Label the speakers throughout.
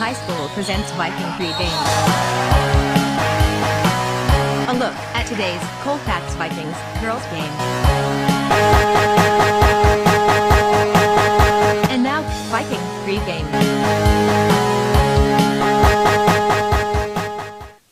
Speaker 1: High School presents Viking pregame. A look at today's Colfax Vikings girls game. And now, Viking pregame.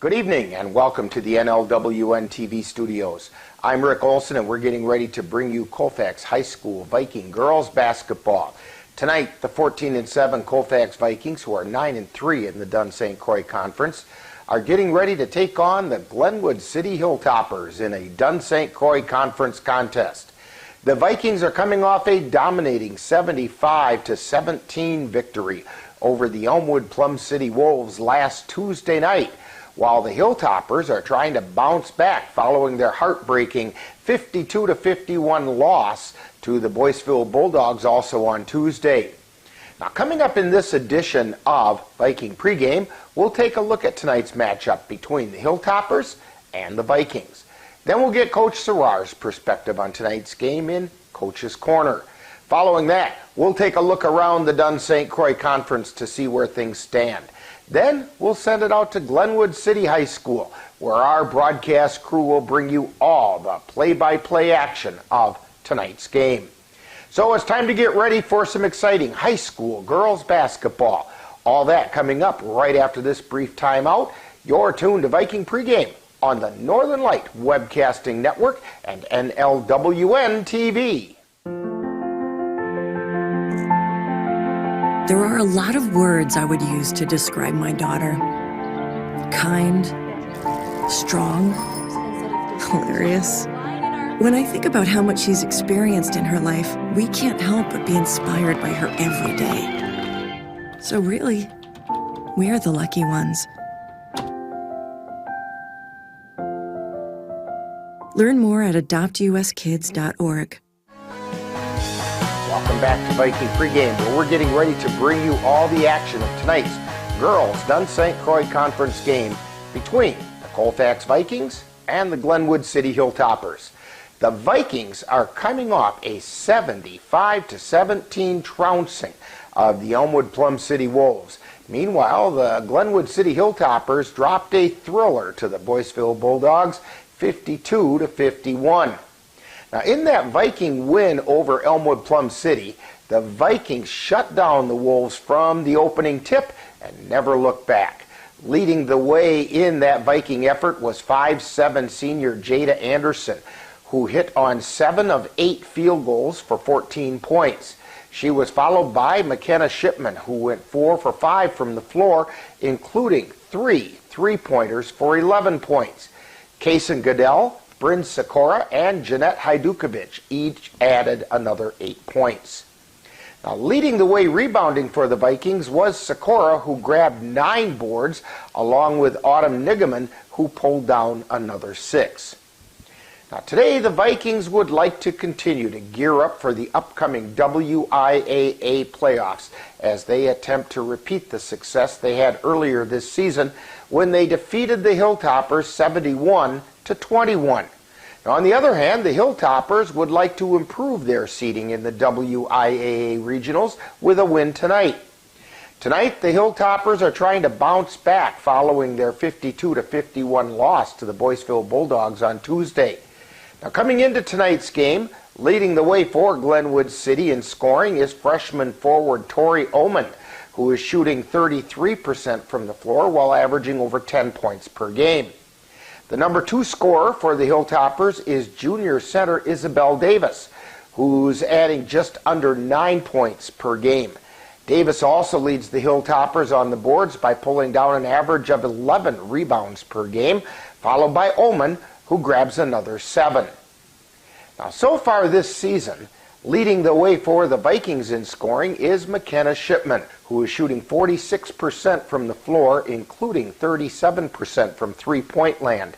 Speaker 2: Good evening and welcome to the NLWN-TV studios. I'm Rick Olson and we're getting ready to bring you Colfax High School Viking Girls Basketball. Tonight, the 14-7 Colfax Vikings, who are 9-3 in the Dunn-St. Croix Conference, are getting ready to take on the Glenwood City Hilltoppers in a Dunn-St. Croix Conference contest. The Vikings are coming off a dominating 75-17 victory over the Elmwood Plum City Wolves last Tuesday night, while the Hilltoppers are trying to bounce back following their heartbreaking 52-51 loss to the Boyceville Bulldogs also on Tuesday. Now, coming up in this edition of Viking Pregame, we'll take a look at tonight's matchup between the Hilltoppers and the Vikings. Then we'll get Coach Sarar's perspective on tonight's game in Coach's Corner. Following that, we'll take a look around the Dunn-St. Croix Conference to see where things stand. Then we'll send it out to Glenwood City High School, where our broadcast crew will bring you all the play-by-play action of tonight's game. So it's time to get ready for some exciting high school girls basketball. All that coming up right after this brief timeout. You're tuned to Viking Pregame on the Northern Light Webcasting Network and NLWN-TV.
Speaker 3: There are a lot of words I would use to describe my daughter. Kind, strong, hilarious. When I think about how much she's experienced in her life, we can't help but be inspired by her every day. So really, we're the lucky ones. Learn more at adoptuskids.org.
Speaker 2: Welcome back to Viking Pregame, where we're getting ready to bring you all the action of tonight's girls Dunn-St. Croix Conference game between the Colfax Vikings and the Glenwood City Hilltoppers. The Vikings are coming off a 75-17 trouncing of the Elmwood Plum City Wolves. Meanwhile, the Glenwood City Hilltoppers dropped a thriller to the Boyceville Bulldogs, 52-51. Now, in that Viking win over Elmwood Plum City, the Vikings shut down the Wolves from the opening tip and never looked back. Leading the way in that Viking effort was 5'7" senior Jada Anderson, who hit on 7 of 8 field goals for 14 points. She was followed by McKenna Shipman, who went 4 for 5 from the floor, including 3 3-pointers for 11 points. Kaysen Goodell, Bryn Sikora, and Jeanette Hajdukovic each added another 8 points. Now, leading the way rebounding for the Vikings was Sikora, who grabbed 9 boards, along with Autumn Nigaman, who pulled down another 6. Now, today the Vikings would like to continue to gear up for the upcoming WIAA playoffs as they attempt to repeat the success they had earlier this season when they defeated the Hilltoppers 71-21. Now, on the other hand, the Hilltoppers would like to improve their seeding in the WIAA regionals with a win tonight. Tonight, the Hilltoppers are trying to bounce back following their 52-51 loss to the Boyceville Bulldogs on Tuesday. Now, coming into tonight's game, leading the way for Glenwood City in scoring is freshman forward Tori Oman, who is shooting 33% from the floor while averaging over 10 points per game. The number 2 scorer for the Hilltoppers is junior center Isabel Davis, who's adding just under 9 points per game. Davis also leads the Hilltoppers on the boards by pulling down an average of 11 rebounds per game, followed by Oman, who grabs another 7. Now, so far this season, leading the way for the Vikings in scoring is McKenna Shipman, who is shooting 46% from the floor, including 37% from three-point land,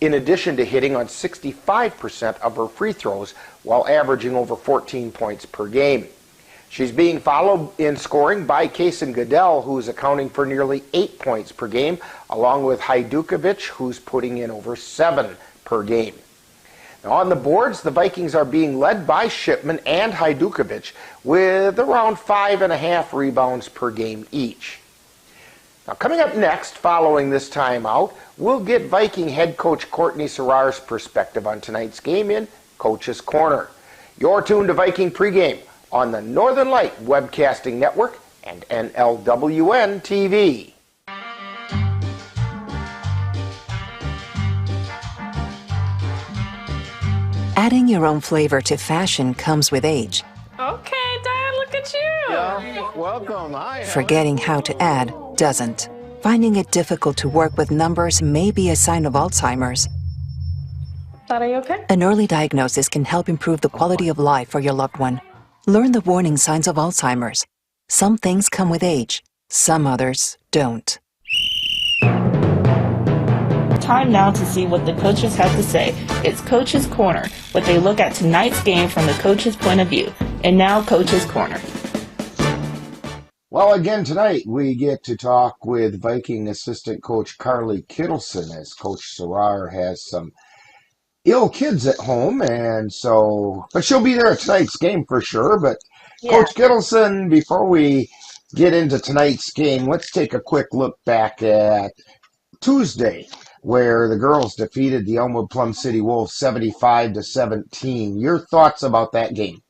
Speaker 2: in addition to hitting on 65% of her free throws while averaging over 14 points per game. She's being followed in scoring by Kaysen Goodell, who's accounting for nearly 8 points per game, along with Hajdukovic, who's putting in over 7 per game. Now, on the boards, the Vikings are being led by Shipman and Hajdukovic with around 5.5 rebounds per game each. Now, coming up next, following this timeout, we'll get Viking head coach Courtney Serrar's perspective on tonight's game in Coach's Corner. You're tuned to Viking pregame on the Northern Light Webcasting Network and NLWN-TV.
Speaker 4: Adding your own flavor to fashion comes with age.
Speaker 5: Okay, Dad, look at you.
Speaker 6: Yeah, welcome. Hi.
Speaker 4: Forgetting how to add doesn't. Finding it difficult to work with numbers may be a sign of Alzheimer's.
Speaker 5: Dad, are you okay?
Speaker 4: An early diagnosis can help improve the quality of life for your loved one. Learn the warning signs of Alzheimer's. Some things come with age, some others don't.
Speaker 5: Time now to see what the coaches have to say. It's Coach's Corner, what they look at tonight's game from the coach's point of view. And now, Coach's Corner.
Speaker 2: Well, again tonight we get to talk with Viking assistant coach Carly Kittleson, as Coach Serrar has some ill kids at home, and so, but she'll be there at tonight's game for sure. But yeah. Coach Kittleson, before we get into tonight's game, let's take a quick look back at Tuesday, where the girls defeated the Elmwood Plum City Wolves 75-17. Your thoughts about that game?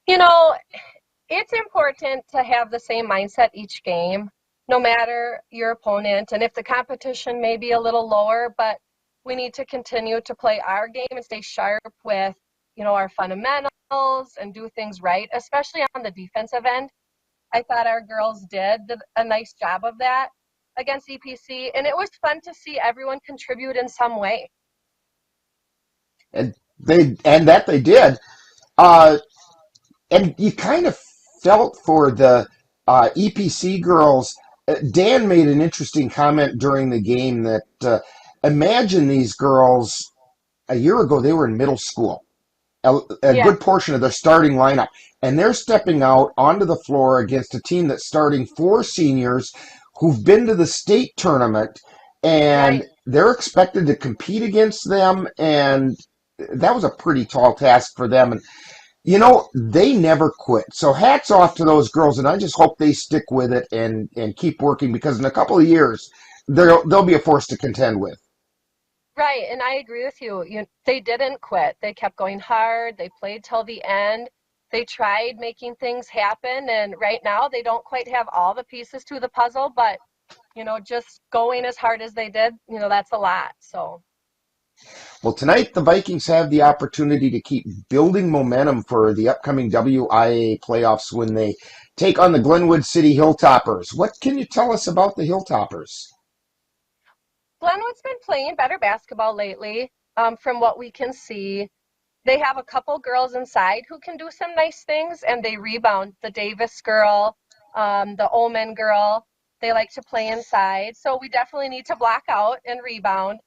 Speaker 7: You know, it's important to have the same mindset each game, no matter your opponent, and if the competition may be a little lower, but we need to continue to play our game and stay sharp with, you know, our fundamentals and do things right, especially on the defensive end. I thought our girls did a nice job of that against EPC, and it was fun to see everyone contribute in some way.
Speaker 2: And they did. And you kind of felt for the EPC girls. Dan made an interesting comment during the game that imagine these girls a year ago, they were in middle school, a good portion of their starting lineup, and they're stepping out onto the floor against a team that's starting 4 seniors who've been to the state tournament, and they're expected to compete against them, and that was a pretty tall task for them. And you know, they never quit. So hats off to those girls, and I just hope they stick with it and keep working, because in a couple of years, they'll be a force to contend with.
Speaker 7: Right, and I agree with you. They didn't quit. They kept going hard. They played till the end. They tried making things happen, and right now they don't quite have all the pieces to the puzzle, but, you know, just going as hard as they did, you know, that's a lot, so.
Speaker 2: Well, tonight the Vikings have the opportunity to keep building momentum for the upcoming WIA playoffs when they take on the Glenwood City Hilltoppers. What can you tell us about the Hilltoppers?
Speaker 7: Glenwood's been playing better basketball lately, from what we can see. They have a couple girls inside who can do some nice things, and they rebound. The Davis girl, the Ullman girl, they like to play inside. So we definitely need to block out and rebound.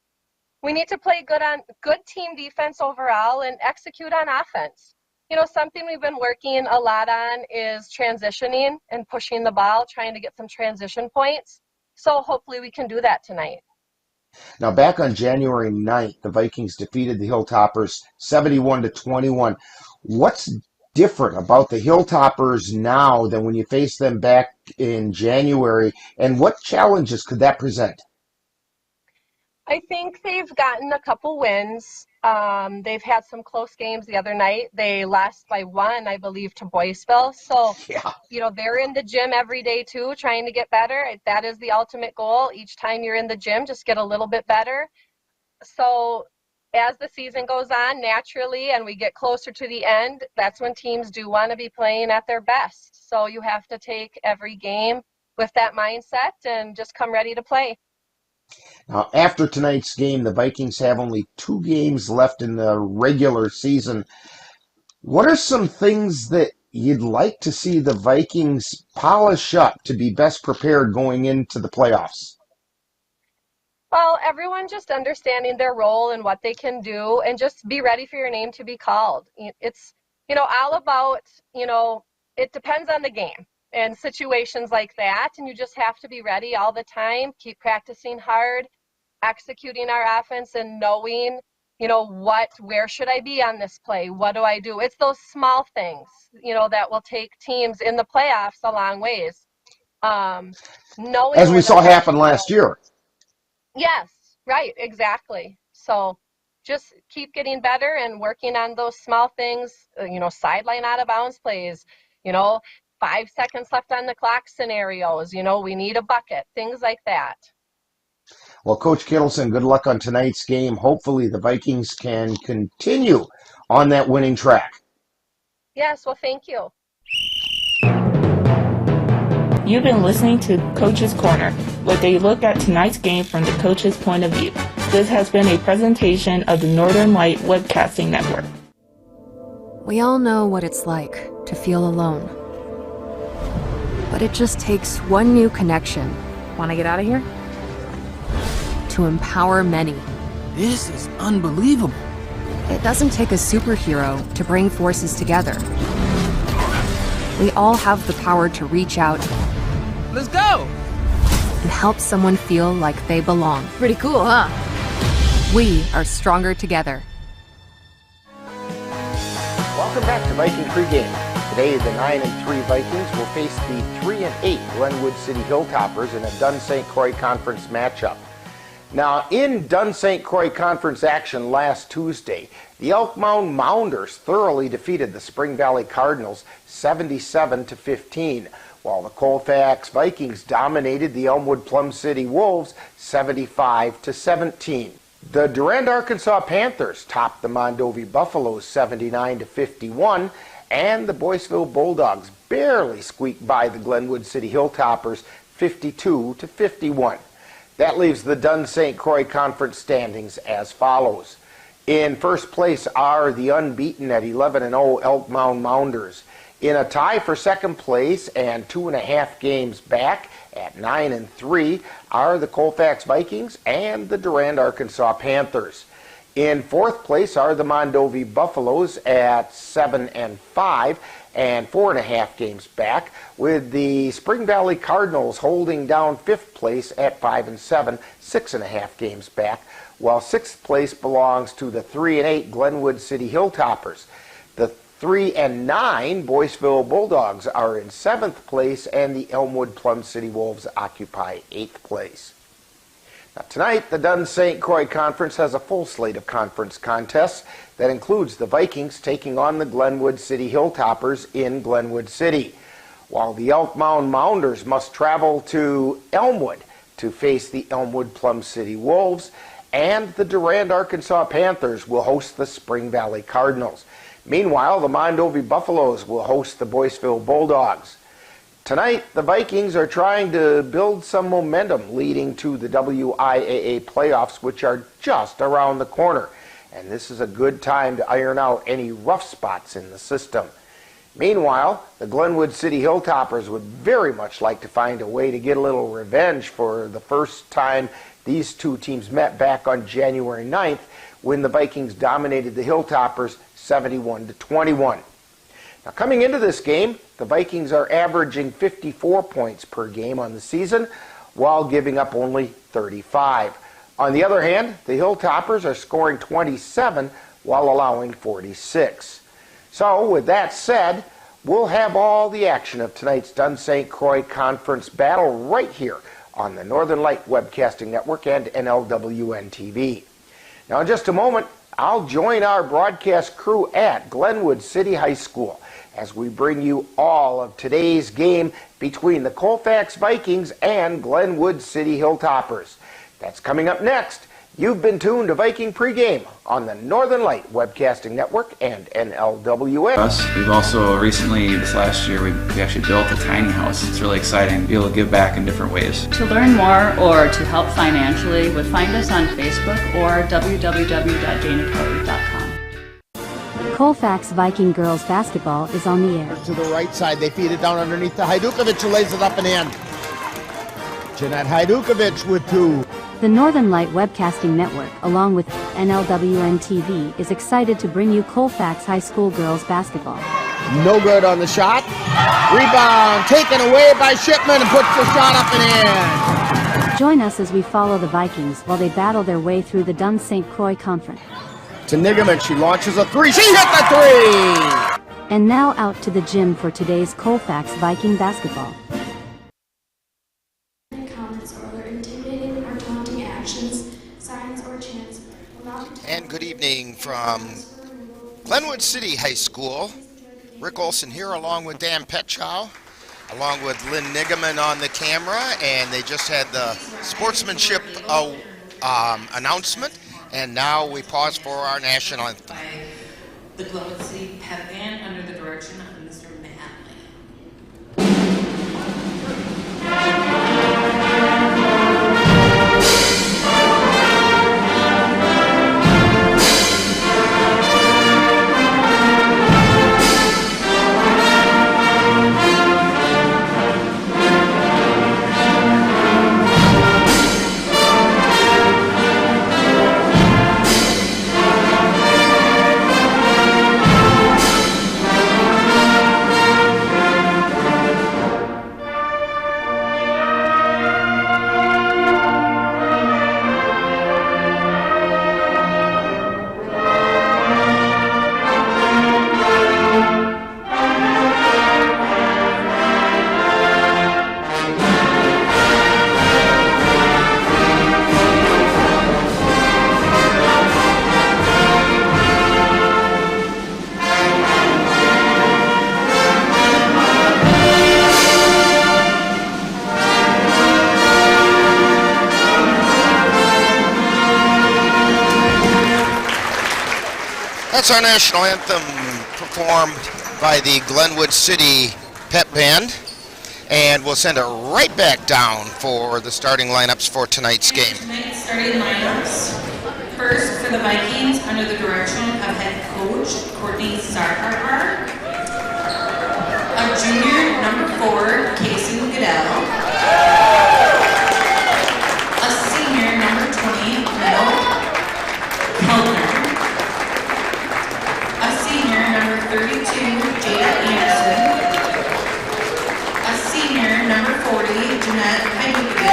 Speaker 7: We need to play good team defense overall and execute on offense. You know, something we've been working a lot on is transitioning and pushing the ball, trying to get some transition points. So hopefully we can do that tonight.
Speaker 2: Now, back on January 9th, the Vikings defeated the Hilltoppers 71-21. What's different about the Hilltoppers now than when you faced them back in January, and what challenges could that present?
Speaker 7: I think they've gotten a couple wins. They've had some close games the other night. They lost by 1, I believe, to Boyceville. So, you know, they're in the gym every day, too, trying to get better. That is the ultimate goal. Each time you're in the gym, just get a little bit better. So as the season goes on, naturally, and we get closer to the end, that's when teams do want to be playing at their best. So you have to take every game with that mindset and just come ready to play.
Speaker 2: Now, after tonight's game, the Vikings have only 2 games left in the regular season. What are some things that you'd like to see the Vikings polish up to be best prepared going into the playoffs?
Speaker 7: Well, everyone just understanding their role and what they can do, and just be ready for your name to be called. It's, you know, all about, you know, it depends on the game and situations like that, and you just have to be ready all the time, keep practicing hard, executing our offense, and knowing, you know, where should I be on this play? What do I do? It's those small things, you know, that will take teams in the playoffs a long ways. Knowing
Speaker 2: As we
Speaker 7: where
Speaker 2: saw
Speaker 7: the
Speaker 2: happen last year.
Speaker 7: Yes, right, exactly. So just keep getting better and working on those small things, sideline out of bounds plays, you know, 5 seconds left on the clock scenarios, we need a bucket, things like that.
Speaker 2: Well, Coach Kittleson, good luck on tonight's game. Hopefully the Vikings can continue on that winning track.
Speaker 7: Yes, well, thank you.
Speaker 5: You've been listening to Coach's Corner, where they look at tonight's game from the coach's point of view. This has been a presentation of the Northern Light Webcasting Network.
Speaker 8: We all know what it's like to feel alone. But it just takes one new connection. Want to get out of here? To empower many.
Speaker 9: This is unbelievable.
Speaker 8: It doesn't take a superhero to bring forces together. We all have the power to reach out.
Speaker 9: Let's go!
Speaker 8: And help someone feel like they belong.
Speaker 1: Pretty cool, huh?
Speaker 8: We are stronger together.
Speaker 2: Welcome back to Viking Pregame. Today, the 9-3 Vikings will face the 3-8 Glenwood City Hilltoppers in a Dunn-St. Croix Conference matchup. Now, in Dunn-St. Croix Conference action last Tuesday, the Elk Mound Mounders thoroughly defeated the Spring Valley Cardinals 77-15, while the Colfax Vikings dominated the Elmwood Plum City Wolves 75-17. The Durand, Arkansas Panthers topped the Mondovi Buffaloes 79-51, and the Boyceville Bulldogs barely squeaked by the Glenwood City Hilltoppers 52-51. That leaves the Dunn-St. Croix Conference standings as follows. In first place are the unbeaten at 11-0 Elk Mound Mounders. In a tie for second place and 2.5 games back at 9-3 are the Colfax Vikings and the Durand, Arkansas Panthers. In fourth place are the Mondovi Buffaloes at 7-5 and 4.5 games back, with the Spring Valley Cardinals holding down fifth place at 5-7, 6.5 games back, while sixth place belongs to the 3-8 Glenwood City Hilltoppers. The 3-9 Boyceville Bulldogs are in seventh place, and the Elmwood Plum City Wolves occupy eighth place. Now, tonight, the Dunn-St. Croix Conference has a full slate of conference contests that includes the Vikings taking on the Glenwood City Hilltoppers in Glenwood City, while the Elk Mound Mounders must travel to Elmwood to face the Elmwood Plum City Wolves, and the Durand, Arkansas Panthers will host the Spring Valley Cardinals. Meanwhile, the Mondovi Buffaloes will host the Boyceville Bulldogs. Tonight, the Vikings are trying to build some momentum leading to the WIAA playoffs, which are just around the corner. And this is a good time to iron out any rough spots in the system. Meanwhile, the Glenwood City Hilltoppers would very much like to find a way to get a little revenge for the first time these two teams met back on January 9th when the Vikings dominated the Hilltoppers 71-21. Now, coming into this game, the Vikings are averaging 54 points per game on the season, while giving up only 35. On the other hand, the Hilltoppers are scoring 27 while allowing 46. So, with that said, we'll have all the action of tonight's Dunn-St. Croix Conference battle right here on the Northern Light Webcasting Network and NLWN-TV. Now, in just a moment, I'll join our broadcast crew at Glenwood City High School as we bring you all of today's game between the Colfax Vikings and Glenwood City Hilltoppers. That's coming up next. You've been tuned to Viking Pregame on the Northern Light Webcasting Network and NLWN.
Speaker 10: We've also recently, this last year, we actually built a tiny house. It's really exciting to be able to give back in different ways.
Speaker 11: To learn more or to help financially, would find us on Facebook or www.danakelly.com.
Speaker 12: Colfax Viking Girls Basketball is on the air.
Speaker 6: To the right side, they feed it down underneath to Hajdukovic, who lays it up and in. Jeanette Hajdukovic with two.
Speaker 12: The Northern Light Webcasting Network, along with NLWN-TV, is excited to bring you Colfax High School Girls Basketball.
Speaker 6: No good on the shot. Rebound taken away by Shipman and puts the shot up and in.
Speaker 12: Join us as we follow the Vikings while they battle their way through the Dunn-St. Croix Conference.
Speaker 6: To Nigaman, she launches a three. She hit the three!
Speaker 12: And now out to the gym for today's Colfax Viking basketball.
Speaker 13: comments or other intimidating or taunting actions, signs, or chants will not be...
Speaker 2: And good evening from Glenwood City High School. Rick Olson here along with Dan Petchow, along with Lynn Nigaman on the camera, and they just had the sportsmanship announcement, and now we pause for our national anthem.
Speaker 14: The Glenwood City Pep Band under the direction of Mr. Matley.
Speaker 2: That's our national anthem performed by the Glenwood City Pep Band. And we'll send it right back down for the starting lineups for tonight's game.
Speaker 14: Tonight's starting lineups. First, for the Vikings, under the direction of head coach Courtney Sarkar. A junior, number 4, Casey Goodell. A senior, number 20, Mel Kellner. A senior, number 32, Jada Anderson. A senior, number 40, Jeanette Heidekovich.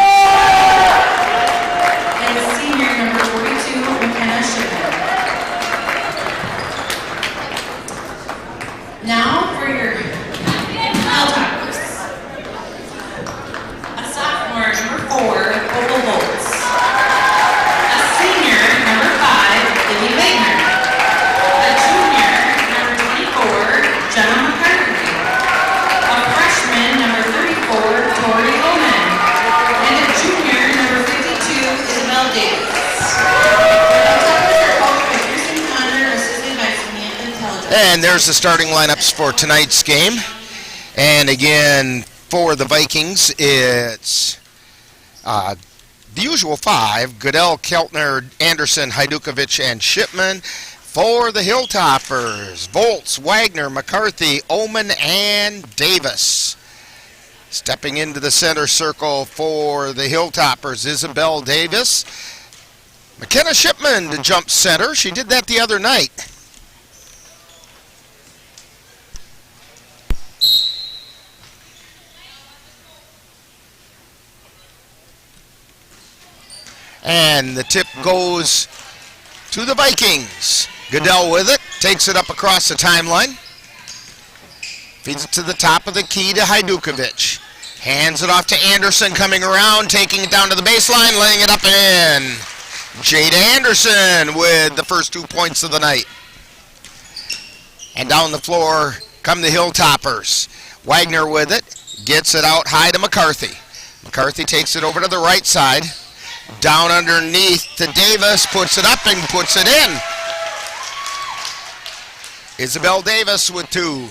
Speaker 14: And a senior, number 42, McKenna Shipman. Now for your Hilltoppers. A sophomore, number 4, Opal Bolts. A senior, number 5, Billy Wagner. A junior, number 24, Jenna McCarthy. A freshman, number 34, Tori Oman. And a junior, number 52, Isabel Davis.
Speaker 2: And there's the starting lineups for tonight's game. And again, for the Vikings, it's the usual 5, Goodell, Keltner, Anderson, Heidukovich, and Shipman. For the Hilltoppers, Volts, Wagner, McCarthy, Oman, and Davis. Stepping into the center circle for the Hilltoppers, Isabel Davis. McKenna Shipman to jump center. She did that the other night. And the tip goes to the Vikings. Goodell with it, takes it up across the timeline. Feeds it to the top of the key to Heidukovich. Hands it off to Anderson, coming around, taking it down to the baseline, laying it up and in. Jada Anderson with the first 2 points of the night. And down the floor come the Hilltoppers. Wagner with it, gets it out high to McCarthy. McCarthy takes it over to the right side. Down underneath to Davis, puts it up and puts it in. Isabel Davis with 2.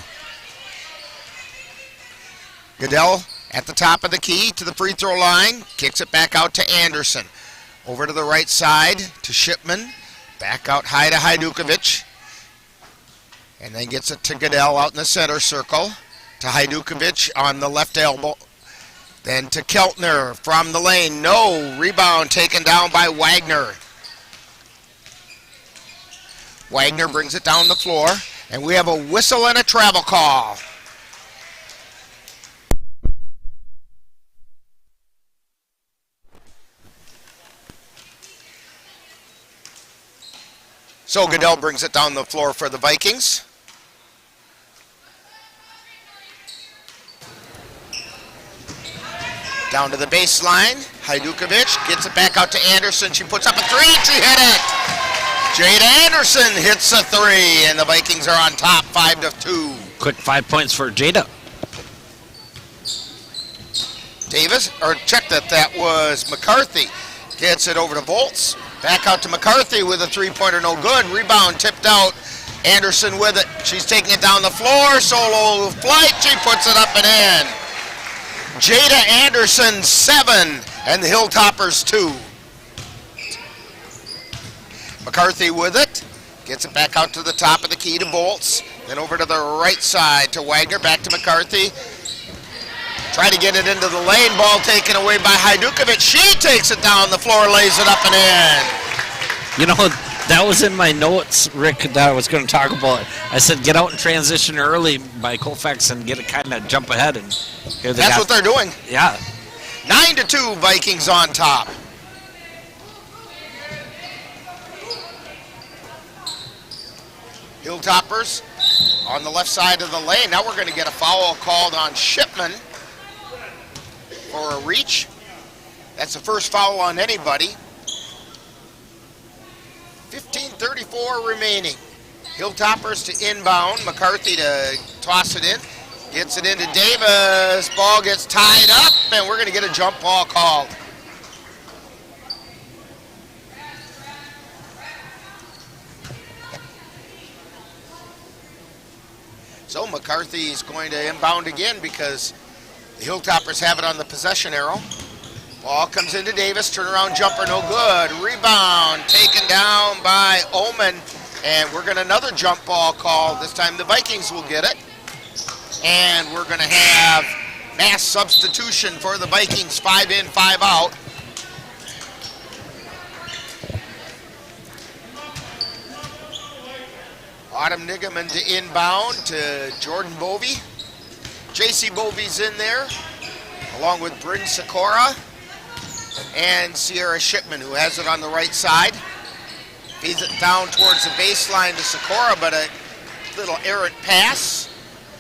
Speaker 2: Goodell at the top of the key to the free throw line, kicks it back out to Anderson. Over to the right side to Shipman, back out high to Heidukovich. And then gets it to Goodell out in the center circle, to Heidukovich on the left elbow. Then to Keltner from the lane. No. Rebound taken down by Wagner. Wagner brings it down the floor. And we have a whistle and a travel call. So Goodell brings it down the floor for the Vikings.
Speaker 6: Down to the baseline. Hajdukovic gets it back out to Anderson. She puts up a three. She hit it. Jada Anderson hits a three, and the Vikings are on top 5-2.
Speaker 15: Quick 5 points for Jada.
Speaker 6: Davis, or check that was McCarthy. Gets it over to Volts. Back out to McCarthy with a three-pointer, no good. Rebound tipped out. Anderson with it. She's taking it down the floor. Solo flight. She puts it up and in. Jada Anderson 7 and the Hilltoppers 2. McCarthy with it. Gets it back out to the top of the key to Bolts. Then over to the right side to Wagner. Back to McCarthy. Try to get it into the lane. Ball taken away by Hajdukovic. She takes it down the floor, lays it up and in.
Speaker 15: You know, that was in my notes, Rick, that I was going to talk about. I said get out and transition early by Colfax and get it kind of jump ahead. And
Speaker 6: that's what they're doing.
Speaker 15: Yeah.
Speaker 6: 9-2, Vikings on top. Hilltoppers on the left side of the lane. Now we're going to get a foul called on Shipman for a reach. That's the first foul on anybody. 15:34 remaining. Hilltoppers to inbound. McCarthy to toss it in. Gets it into Davis. Ball gets tied up, and we're going to get a jump ball called. So McCarthy is going to inbound again because the Hilltoppers have it on the possession arrow. Ball comes into Davis, turnaround jumper, no good. Rebound taken down by Oman, and we're going to another jump ball call. This time the Vikings will get it. And we're going to have mass substitution for the Vikings, 5 in, 5 out. Autumn Nigaman to inbound to Jordan Bovey. JC Bovey's in there, along with Bryn Sikora and Sierra Shipman, who has it on the right side. Feeds it down towards the baseline to Sikora, but a little errant pass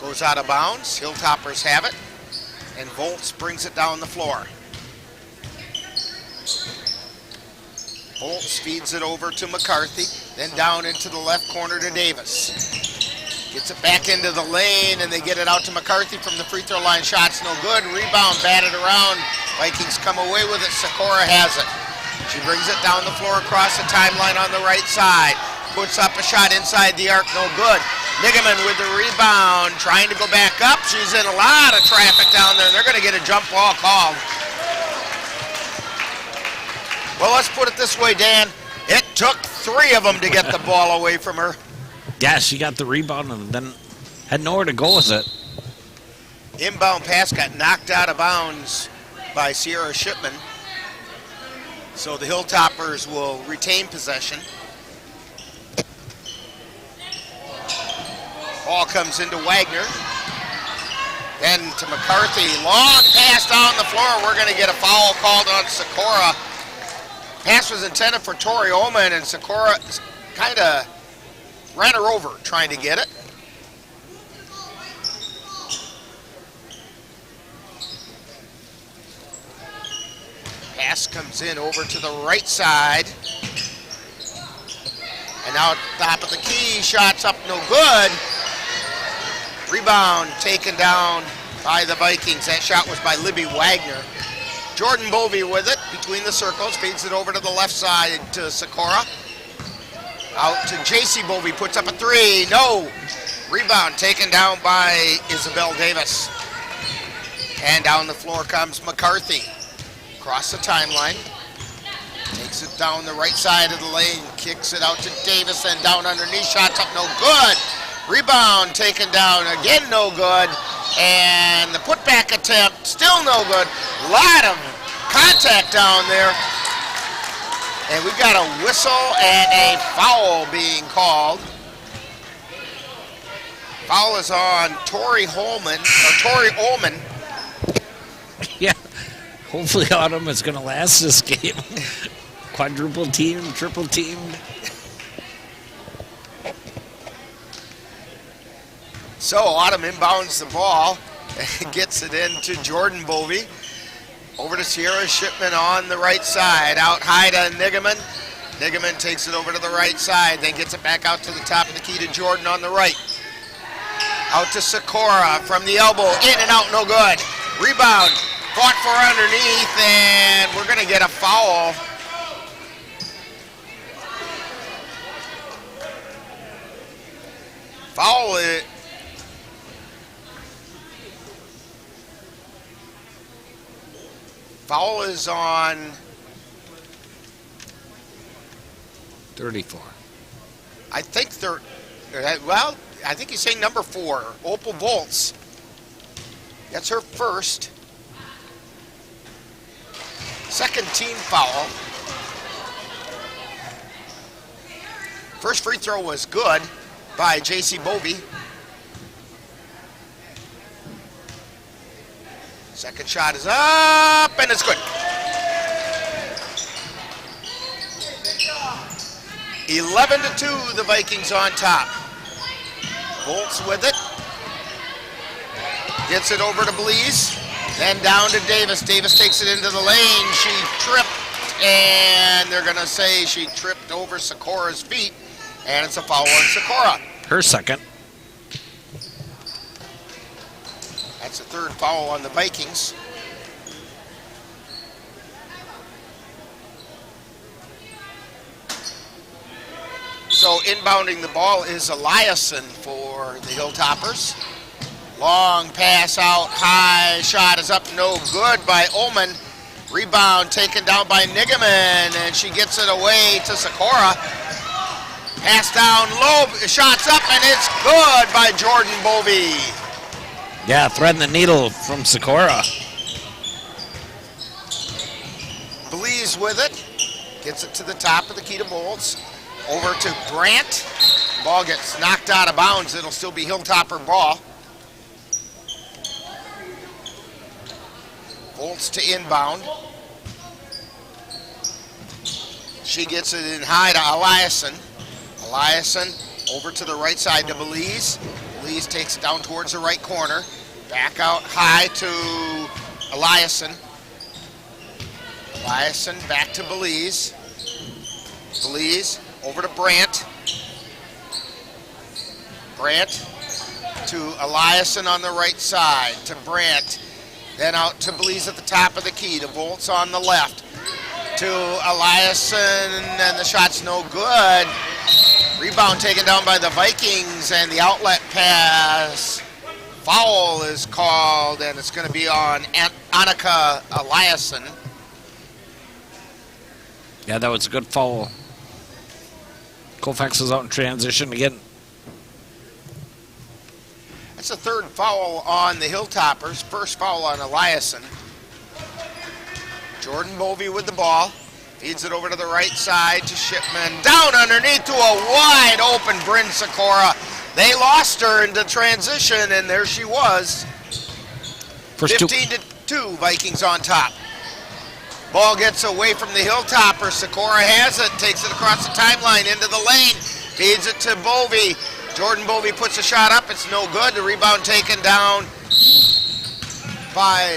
Speaker 6: goes out of bounds. Hilltoppers have it, and Volts brings it down the floor. Volts feeds it over to McCarthy, then down into the left corner to Davis. Gets it back into the lane, and they get it out to McCarthy from the free throw line. Shot's no good. Rebound batted around. Vikings come away with it. Sikora has it. She brings it down the floor across the timeline on the right side. Puts up a shot inside the arc, no good. Nigaman with the rebound, trying to go back up. She's in a lot of traffic down there, and they're going to get a jump ball called. Well, let's put it this way, Dan. It took 3 of them to get the ball away from her.
Speaker 15: Yeah, she got the rebound and then had nowhere to go with it.
Speaker 6: Inbound pass got knocked out of bounds by Sierra Shipman. So the Hilltoppers will retain possession. Ball comes into Wagner. Then to McCarthy. Long pass down the floor. We're going to get a foul called on Sikora. Pass was intended for Tori Ullman, and Sikora kind of ran her over trying to get it. Pass comes in over to the right side. And now at the top of the key, shots up no good. Rebound taken down by the Vikings. That shot was by Libby Wagner. Jordan Bovey with it between the circles, feeds it over to the left side to Sikora. Out to JC Bovey, puts up a 3, no. Rebound taken down by Isabel Davis. And down the floor comes McCarthy. Across the timeline. Takes it down the right side of the lane, kicks it out to Davis, and down underneath, shots up no good. Rebound taken down, again no good. And the putback attempt, still no good. A lot of contact down there. And we've got a whistle and a foul being called. Foul is on Tori Ullman.
Speaker 15: Yeah, hopefully Autumn is going to last this game. Quadruple team, triple team. So
Speaker 6: Autumn inbounds the ball and gets it into Jordan Bovey. Over to Sierra Shipman on the right side. Out high to Nigaman. Nigaman takes it over to the right side, then gets it back out to the top of the key to Jordan on the right. Out to Sikora from the elbow. In and out, no good. Rebound. Fought for underneath, and we're going to get a foul. Foul is on
Speaker 15: 34.
Speaker 6: I think I think he's saying number 4, Opal Volts. That's her first. Second team foul. First free throw was good by J.C. Bovey. Second shot is up, and it's good. 11-2, the Vikings on top. Bolts with it. Gets it over to Blease. Then down to Davis. Davis takes it into the lane. She tripped, and they're going to say she tripped over Sikora's feet, and it's a foul on Sikora.
Speaker 15: Her second.
Speaker 6: That's the third foul on the Vikings. So inbounding the ball is Eliason for the Hilltoppers. Long pass out high. Shot is up, no good by Ullman. Rebound taken down by Nigaman, and she gets it away to Sikora. Pass down low. Shots up, and it's good by Jordan Bovey.
Speaker 15: Yeah, threading the needle from Sikora.
Speaker 6: Blease with it. Gets it to the top of the key to Bolts. Over to Brandt. Ball gets knocked out of bounds. It'll still be Hilltopper ball. Bolts to inbound. She gets it in high to Eliason. Eliason over to the right side to Belize. Belize takes it down towards the right corner. Back out high to Eliason. Eliason back to Belize. Belize over to Brandt. Brandt to Eliason on the right side, to Brandt. Then out to Belize at the top of the key, to Volts on the left. To Eliason, and the shot's no good. Rebound taken down by the Vikings, and the outlet pass. Foul is called, and it's going to be on Annika Eliason.
Speaker 15: Yeah, that was a good foul. Colfax was out in transition again.
Speaker 6: That's the third foul on the Hilltoppers. First foul on Eliason. Jordan Bovey with the ball. Feeds it over to the right side to Shipman. Down underneath to a wide open Bryn Sikora. They lost her into transition, and there she was. 15-2, Vikings on top. Ball gets away from the Hilltoppers. Sikora has it, takes it across the timeline into the lane, feeds it to Bovey. Jordan Bovey puts a shot up. It's no good. The rebound taken down by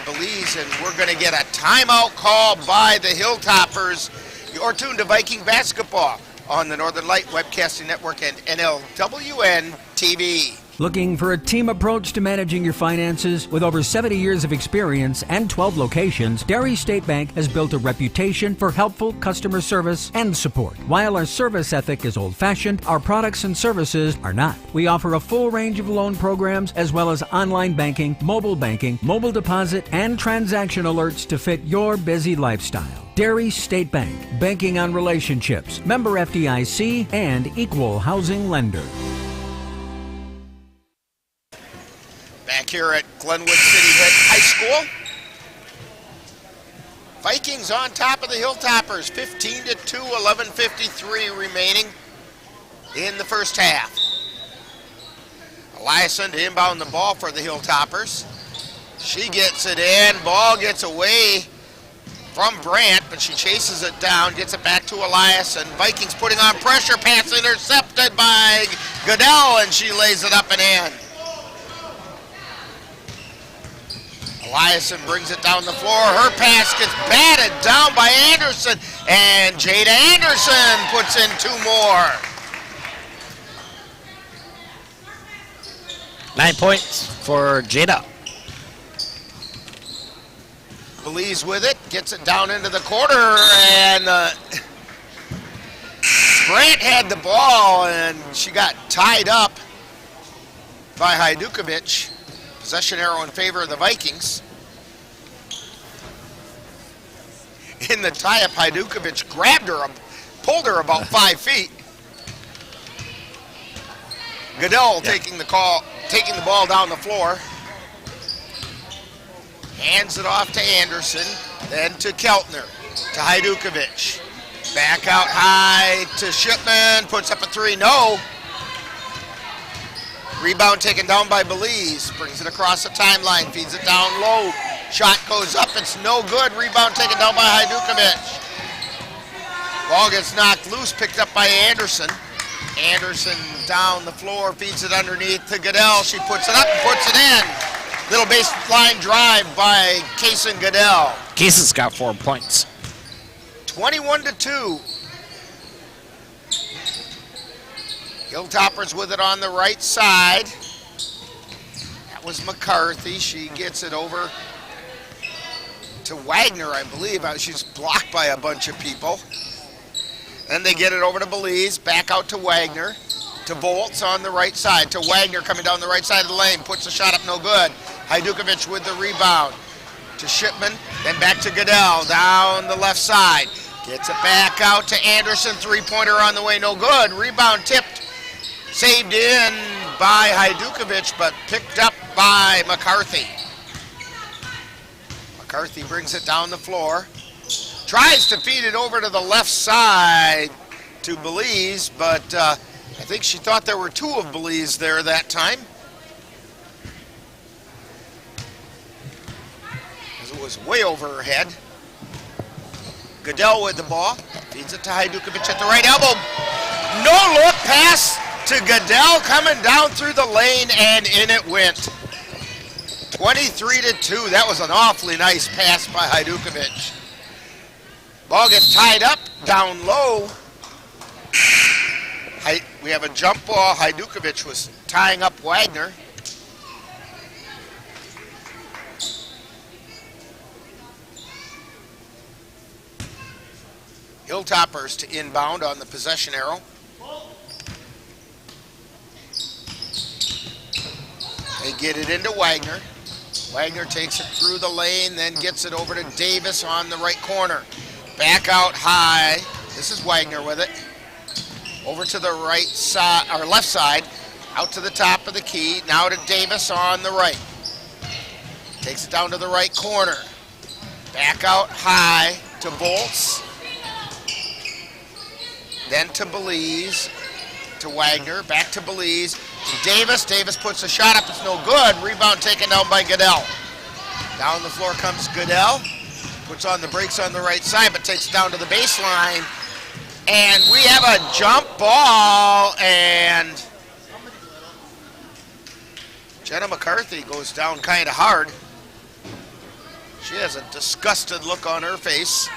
Speaker 6: Belize, and we're going to get a timeout call by the Hilltoppers. You're tuned to Viking basketball on the Northern Light Webcasting Network and NLWN-TV.
Speaker 16: Looking for a team approach to managing your finances? With over 70 years of experience and 12 locations, Derry State Bank has built a reputation for helpful customer service and support. While our service ethic is old-fashioned, our products and services are not. We offer a full range of loan programs as well as online banking, mobile deposit, and transaction alerts to fit your busy lifestyle. Derry State Bank, banking on relationships, member FDIC, and equal housing lender.
Speaker 6: Back here at Glenwood City High School. Vikings on top of the Hilltoppers, 15-2, 11:53 remaining in the first half. Eliason to inbound the ball for the Hilltoppers. She gets it in, ball gets away from Brandt, but she chases it down, gets it back to Eliason. Vikings putting on pressure, pass intercepted by Goodell, and she lays it up and in. Eliason brings it down the floor. Her pass gets batted down by Anderson, and Jada Anderson puts in 2 more.
Speaker 15: 9 points for Jada.
Speaker 6: Belize with it, gets it down into the corner, and Grant had the ball, and she got tied up by Hajdukovic. Possession arrow in favor of the Vikings. In the tie-up, Hajdukovic grabbed her, pulled her about 5 feet. Goodell taking the ball down the floor. Hands it off to Anderson, then to Keltner, to Hajdukovic. Back out high to Shipman, puts up a 3, no. Rebound taken down by Belize, brings it across the timeline, feeds it down low. Shot goes up, it's no good. Rebound taken down by Hajdukovic. Ball gets knocked loose, picked up by Anderson. Anderson down the floor, feeds it underneath to Goodell. She puts it up and puts it in. Little baseline drive by Kaysen Goodell.
Speaker 15: Kaysen's got 4 points.
Speaker 6: 21-2. Hilltoppers with it on the right side. That was McCarthy. She gets it over to Wagner, I believe. She's blocked by a bunch of people. Then they get it over to Belize, back out to Wagner, to Volts on the right side, to Wagner coming down the right side of the lane, puts the shot up, no good. Hajdukovic with the rebound, to Shipman, then back to Goodell, down the left side. Gets it back out to Anderson, 3-pointer on the way, no good. Rebound tipped, saved in by Hajdukovic, but picked up by McCarthy. McCarthy brings it down the floor. Tries to feed it over to the left side to Belize, but I think she thought there were 2 of Belize there that time. As it was way over her head. Goodell with the ball. Feeds it to Hajdukovic at the right elbow. No look pass to Goodell coming down through the lane, and in it went. 23-2. That was an awfully nice pass by Hajdukovic. Ball gets tied up, down low. We have a jump ball. Hajdukovic was tying up Wagner. Hilltoppers to inbound on the possession arrow. They get it into Wagner. Wagner takes it through the lane, then gets it over to Davis on the right corner. Back out high. This is Wagner with it. Over to the right side, or left side, out to the top of the key. Now to Davis on the right. Takes it down to the right corner. Back out high to Volts. Then to Belize, to Wagner, back to Belize, to Davis. Davis puts a shot up, it's no good. Rebound taken down by Goodell. Down the floor comes Goodell. Puts on the brakes on the right side, but takes it down to the baseline. And we have a jump ball, and Jenna McCarthy goes down kind of hard. She has a disgusted look on her face.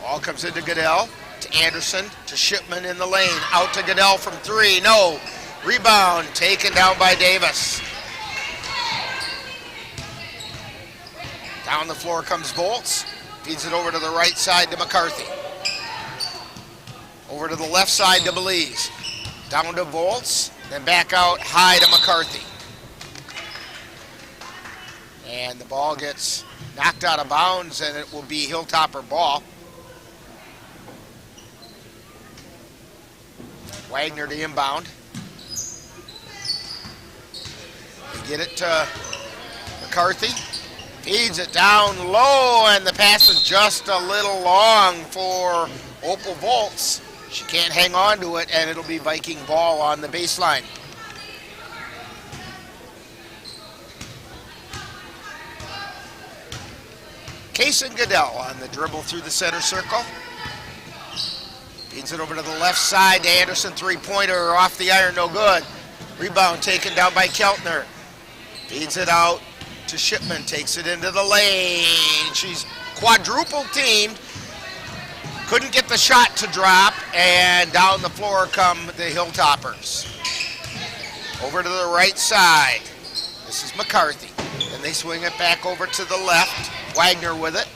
Speaker 6: Ball comes into Goodell, to Anderson, to Shipman in the lane, out to Goodell from 3, no. Rebound taken down by Davis. Down the floor comes Volts, feeds it over to the right side to McCarthy. Over to the left side to Belize. Down to Volts, then back out high to McCarthy. And the ball gets knocked out of bounds, and it will be Hilltopper ball. Wagner to inbound. They get it to McCarthy. Feeds it down low, and the pass is just a little long for Opal Volts. She can't hang on to it, and it'll be Viking ball on the baseline. Kaysen Goodell on the dribble through the center circle. Feeds it over to the left side to Anderson, three-pointer off the iron, no good. Rebound taken down by Keltner. Feeds it out to Shipman, takes it into the lane. She's quadruple teamed. Couldn't get the shot to drop, and down the floor come the Hilltoppers. Over to the right side. This is McCarthy. And they swing it back over to the left. Wagner with it.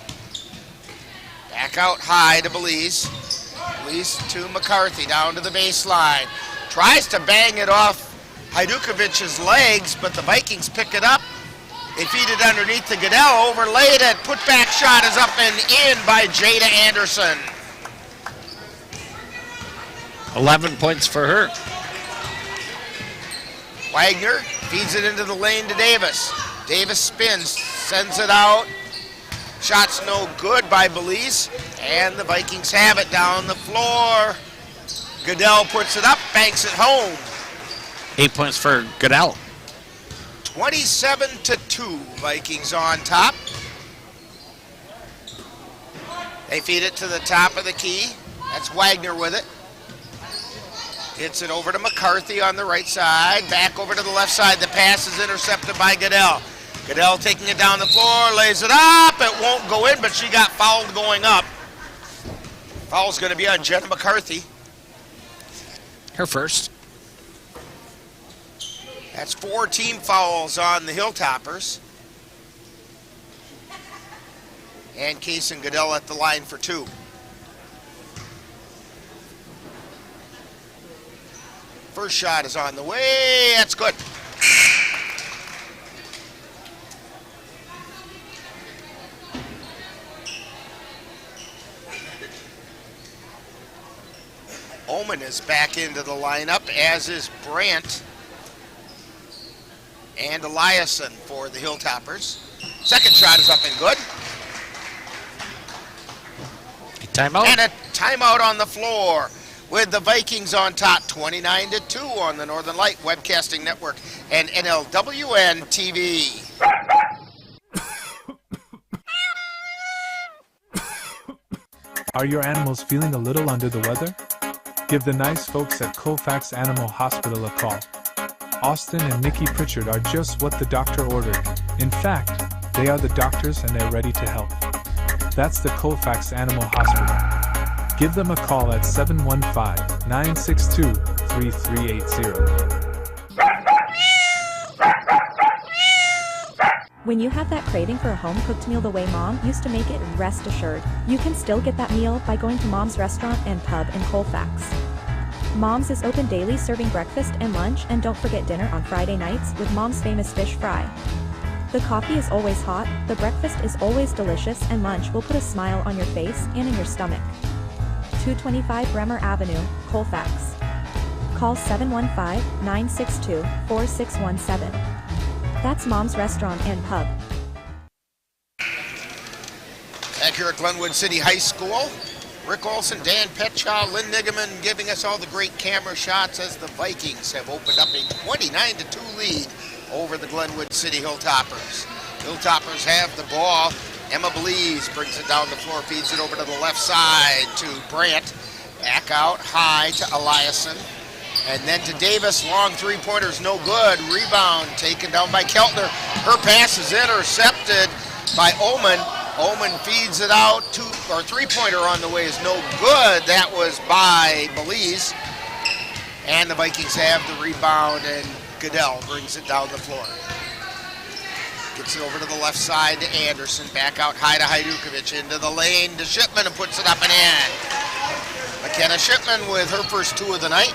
Speaker 6: Back out high to Belize. Belize to McCarthy, down to the baseline. Tries to bang it off Hajdukovich's legs, but the Vikings pick it up. They feed it underneath to Goodell, overlaid it. Put-back shot is up and in by Jada Anderson.
Speaker 15: 11 points for her.
Speaker 6: Wagner feeds it into the lane to Davis. Davis spins, sends it out. Shot's no good by Belize, and the Vikings have it down the floor. Goodell puts it up, banks it home.
Speaker 15: 8 points for Goodell.
Speaker 6: 27-2, Vikings on top. They feed it to the top of the key. That's Wagner with it. Gets it over to McCarthy on the right side. Back over to the left side. The pass is intercepted by Goodell. Goodell taking it down the floor, lays it up. It won't go in, but she got fouled going up. Foul's going to be on Jenna McCarthy.
Speaker 15: Her first.
Speaker 6: That's 4 team fouls on the Hilltoppers. And Case and Goodell at the line for 2. First shot is on the way. That's good. Oman is back into the lineup, as is Brandt and Eliason for the Hilltoppers. Second shot is up and good.
Speaker 15: Timeout.
Speaker 6: And a timeout on the floor with the Vikings on top, 29-2 on the Northern Light Webcasting Network and NLWN-TV.
Speaker 17: Are your animals feeling a little under the weather? Give the nice folks at Colfax Animal Hospital a call. Austin and Nikki Pritchard are just what the doctor ordered. In fact, they are the doctors and they're ready to help. That's the Colfax Animal Hospital. Give them a call at 715-962-3380.
Speaker 18: When you have that craving for a home-cooked meal the way Mom used to make it, rest assured, you can still get that meal by going to Mom's Restaurant and Pub in Colfax. Mom's is open daily, serving breakfast and lunch, and don't forget dinner on Friday nights with Mom's famous fish fry. The coffee is always hot, the breakfast is always delicious, and lunch will put a smile on your face and in your stomach. 225 Bremer Avenue, Colfax. Call 715-962-4617. That's Mom's Restaurant and Pub.
Speaker 6: Back here at Glenwood City High School, Rick Olson, Dan Petchow, Lynn Nigaman giving us all the great camera shots as the Vikings have opened up a 29-2 lead over the Glenwood City Hilltoppers. Hilltoppers have the ball. Emma Belize brings it down the floor, feeds it over to the left side to Brandt. Back out high to Eliason. And then to Davis, long three-pointer's no good. Rebound taken down by Keltner. Her pass is intercepted by Oman. Oman feeds it out. Three-pointer on the way is no good. That was by Belize. And the Vikings have the rebound, and Goodell brings it down the floor. Gets it over to the left side to Anderson. Back out high to Hajdukovic. Into the lane to Shipman and puts it up and in. McKenna Shipman with her first 2 of the night.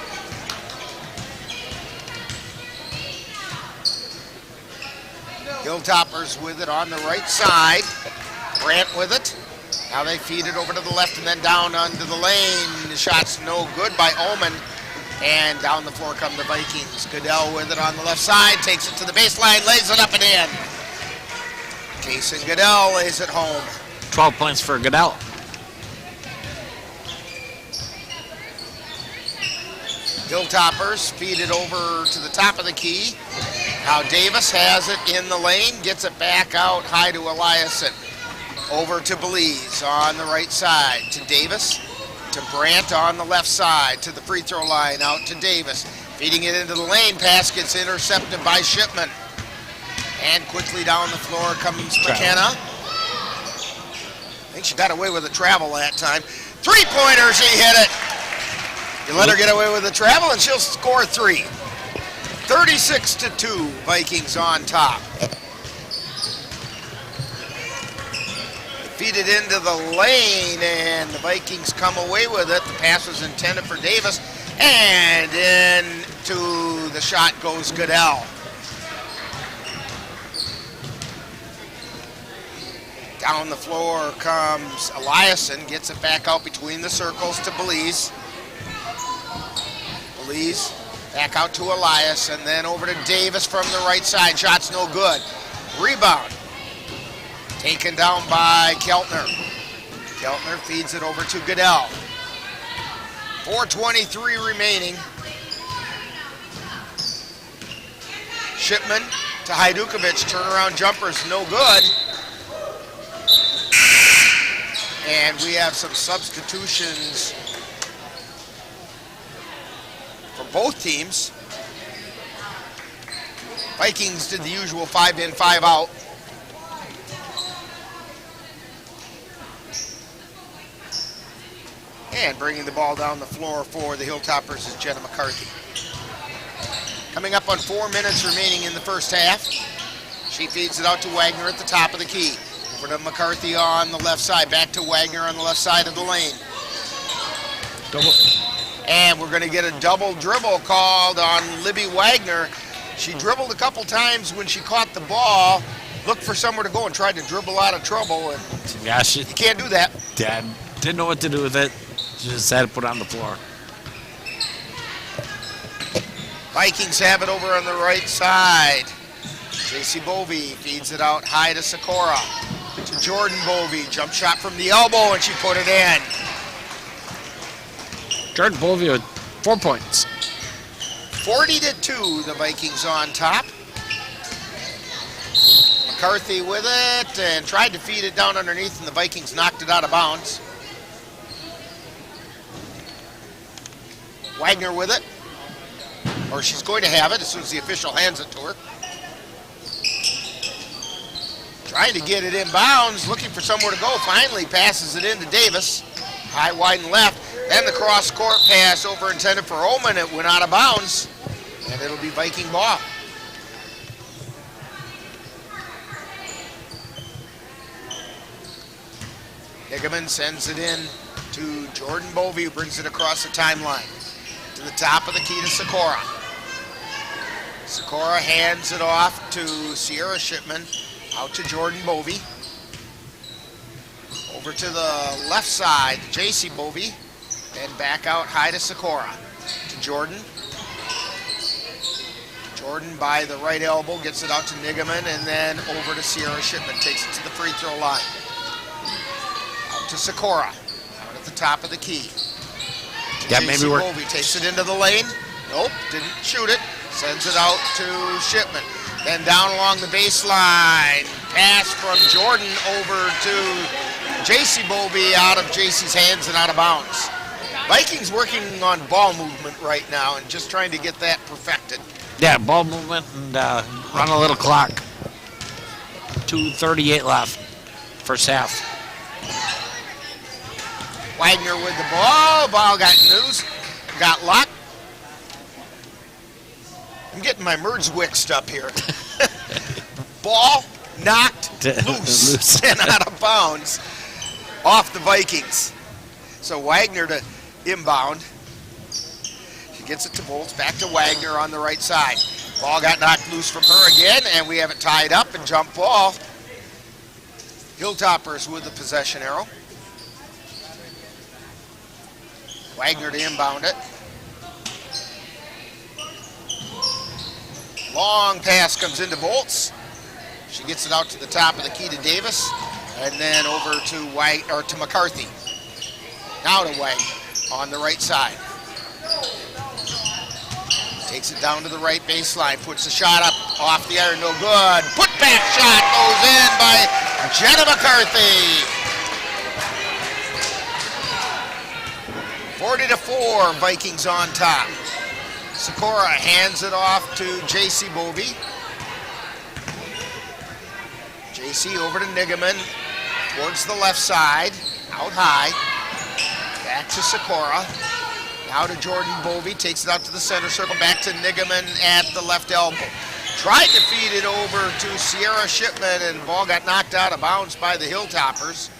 Speaker 6: Hilltoppers with it on the right side. Brandt with it. Now they feed it over to the left and then down onto the lane. The shot's no good by Oman. And down the floor come the Vikings. Goodell with it on the left side. Takes it to the baseline. Lays it up and in. Case and Goodell lays it home.
Speaker 15: 12 points for Goodell.
Speaker 6: Hilltoppers feed it over to the top of the key. Now Davis has it in the lane, gets it back out high to Eliason. Over to Belize on the right side to Davis. to Brandt on the left side, to the free throw line, out to Davis. Feeding it into the lane, pass gets intercepted by Shipman. And quickly down the floor comes McKenna. I think she got away with a travel that time. Three-pointer, she hit it. You let her get away with the travel and she'll score 3. 36-2, Vikings on top. Feed it into the lane, and the Vikings come away with it. The pass was intended for Davis, and into the shot goes Goodell. Down the floor comes Eliason, gets it back out between the circles to Belize. Belize back out to Elias, and then over to Davis from the right side. Shot's no good. Rebound. Taken down by Keltner. Keltner feeds it over to Goodell. 4:23 remaining. Shipman to Hajdukovic. Turnaround jumper's no good. And we have some substitutions for both teams. Vikings did the usual 5 in, 5 out. And bringing the ball down the floor for the Hilltoppers is Jenna McCarthy. Coming up on 4 minutes remaining in the first half. She feeds it out to Wagner at the top of the key. Over to McCarthy on the left side. Back to Wagner on the left side of the lane.
Speaker 15: Double.
Speaker 6: And we're going to get a double dribble called on Libby Wagner. She dribbled a couple times when she caught the ball, looked for somewhere to go and tried to dribble out of trouble. And
Speaker 15: yeah,
Speaker 6: you can't do that.
Speaker 15: Dad didn't know what to do with it. She just had to put it on the floor.
Speaker 6: Vikings have it over on the right side. J.C. Bovey feeds it out high to Sikora. To Jordan Bovey. Jump shot from the elbow, and she put it in.
Speaker 15: Jordan Bovey with 4 points.
Speaker 6: 40-2, the Vikings on top. McCarthy with it and tried to feed it down underneath, and the Vikings knocked it out of bounds. Wagner with it, or she's going to have it as soon as the official hands it to her. Trying to get it in bounds, looking for somewhere to go. Finally passes it into Davis. High, wide, and left. Then the cross-court pass over intended for Oman. It went out of bounds, and it'll be Viking ball. Hickman sends it in to Jordan Bovey, who brings it across the timeline. To the top of the key to Sikora. Sikora hands it off to Sierra Shipman. Out to Jordan Bovey. Over to the left side, J.C. Bovey. And back out high to Sikora. To Jordan. Jordan by the right elbow gets it out to Nigaman, and then over to Sierra Shipman. Takes it to the free throw line. Out to Sikora. Out at the top of the key.
Speaker 15: Yeah, maybe we're...
Speaker 6: Bovey takes it into the lane. Nope, didn't shoot it. Sends it out to Shipman. Then down along the baseline. Pass from Jordan over to J.C. Bovey, out of J.C.'s hands and out of bounds. Vikings working on ball movement right now and just trying to get that perfected.
Speaker 15: Yeah, ball movement and run a little clock. 2:38 left, first half.
Speaker 6: Wagner with the ball. Ball got loose, got locked. I'm getting my merge mixed up here. Ball knocked loose and out of bounds off the Vikings. So Wagner to inbound. She gets it to Bolts, back to Wagner on the right side. Ball got knocked loose from her again, and we have it tied up and jump ball. Hilltoppers with the possession arrow. Wagner to inbound it. Long pass comes into Bolts. She gets it out to the top of the key to Davis, and then over to McCarthy. Now to Wagner on the right side. Takes it down to the right baseline, puts the shot up off the iron, no good. Put back shot goes in by Jenna McCarthy. 40-4, Vikings on top. Sikora hands it off to J.C. Bovey. J.C. over to Nigaman, towards the left side, out high. Back to Sikora. Now to Jordan Bovey, takes it out to the center circle, back to Nigaman at the left elbow. Tried to feed it over to Sierra Shipman, and the ball got knocked out of bounds by the Hilltoppers.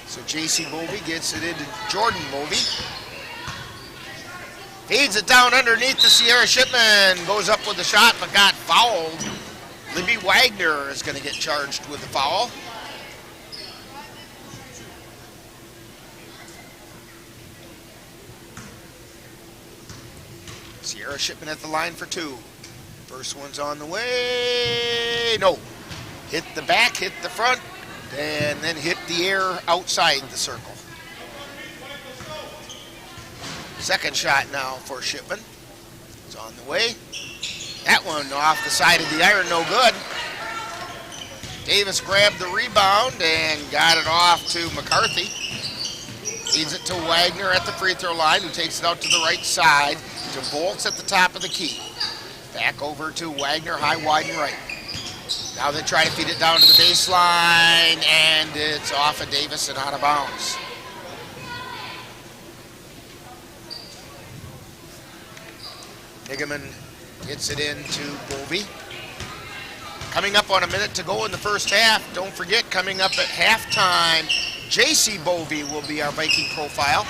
Speaker 6: So J.C. Bovey gets it into Jordan Bovey. Feeds it down underneath the Sierra Shipman. Goes up with the shot, but got fouled. Libby Wagner is going to get charged with the foul. Sierra Shipman at the line for two. First one's on the way. No. Hit the back, hit the front, and then hit the air outside the circle. Second shot now for Shipman. It's on the way. That one off the side of the iron, no good. Davis grabbed the rebound and got it off to McCarthy. Feeds it to Wagner at the free throw line, who takes it out to the right side to Bolts at the top of the key. Back over to Wagner, high, wide, and right. Now they try to feed it down to the baseline, and it's off of Davis and out of bounds. Nigaman gets it into Bovey. Coming up on a minute to go in the first half. Don't forget, coming up at halftime, J.C. Bovey will be our Viking profile.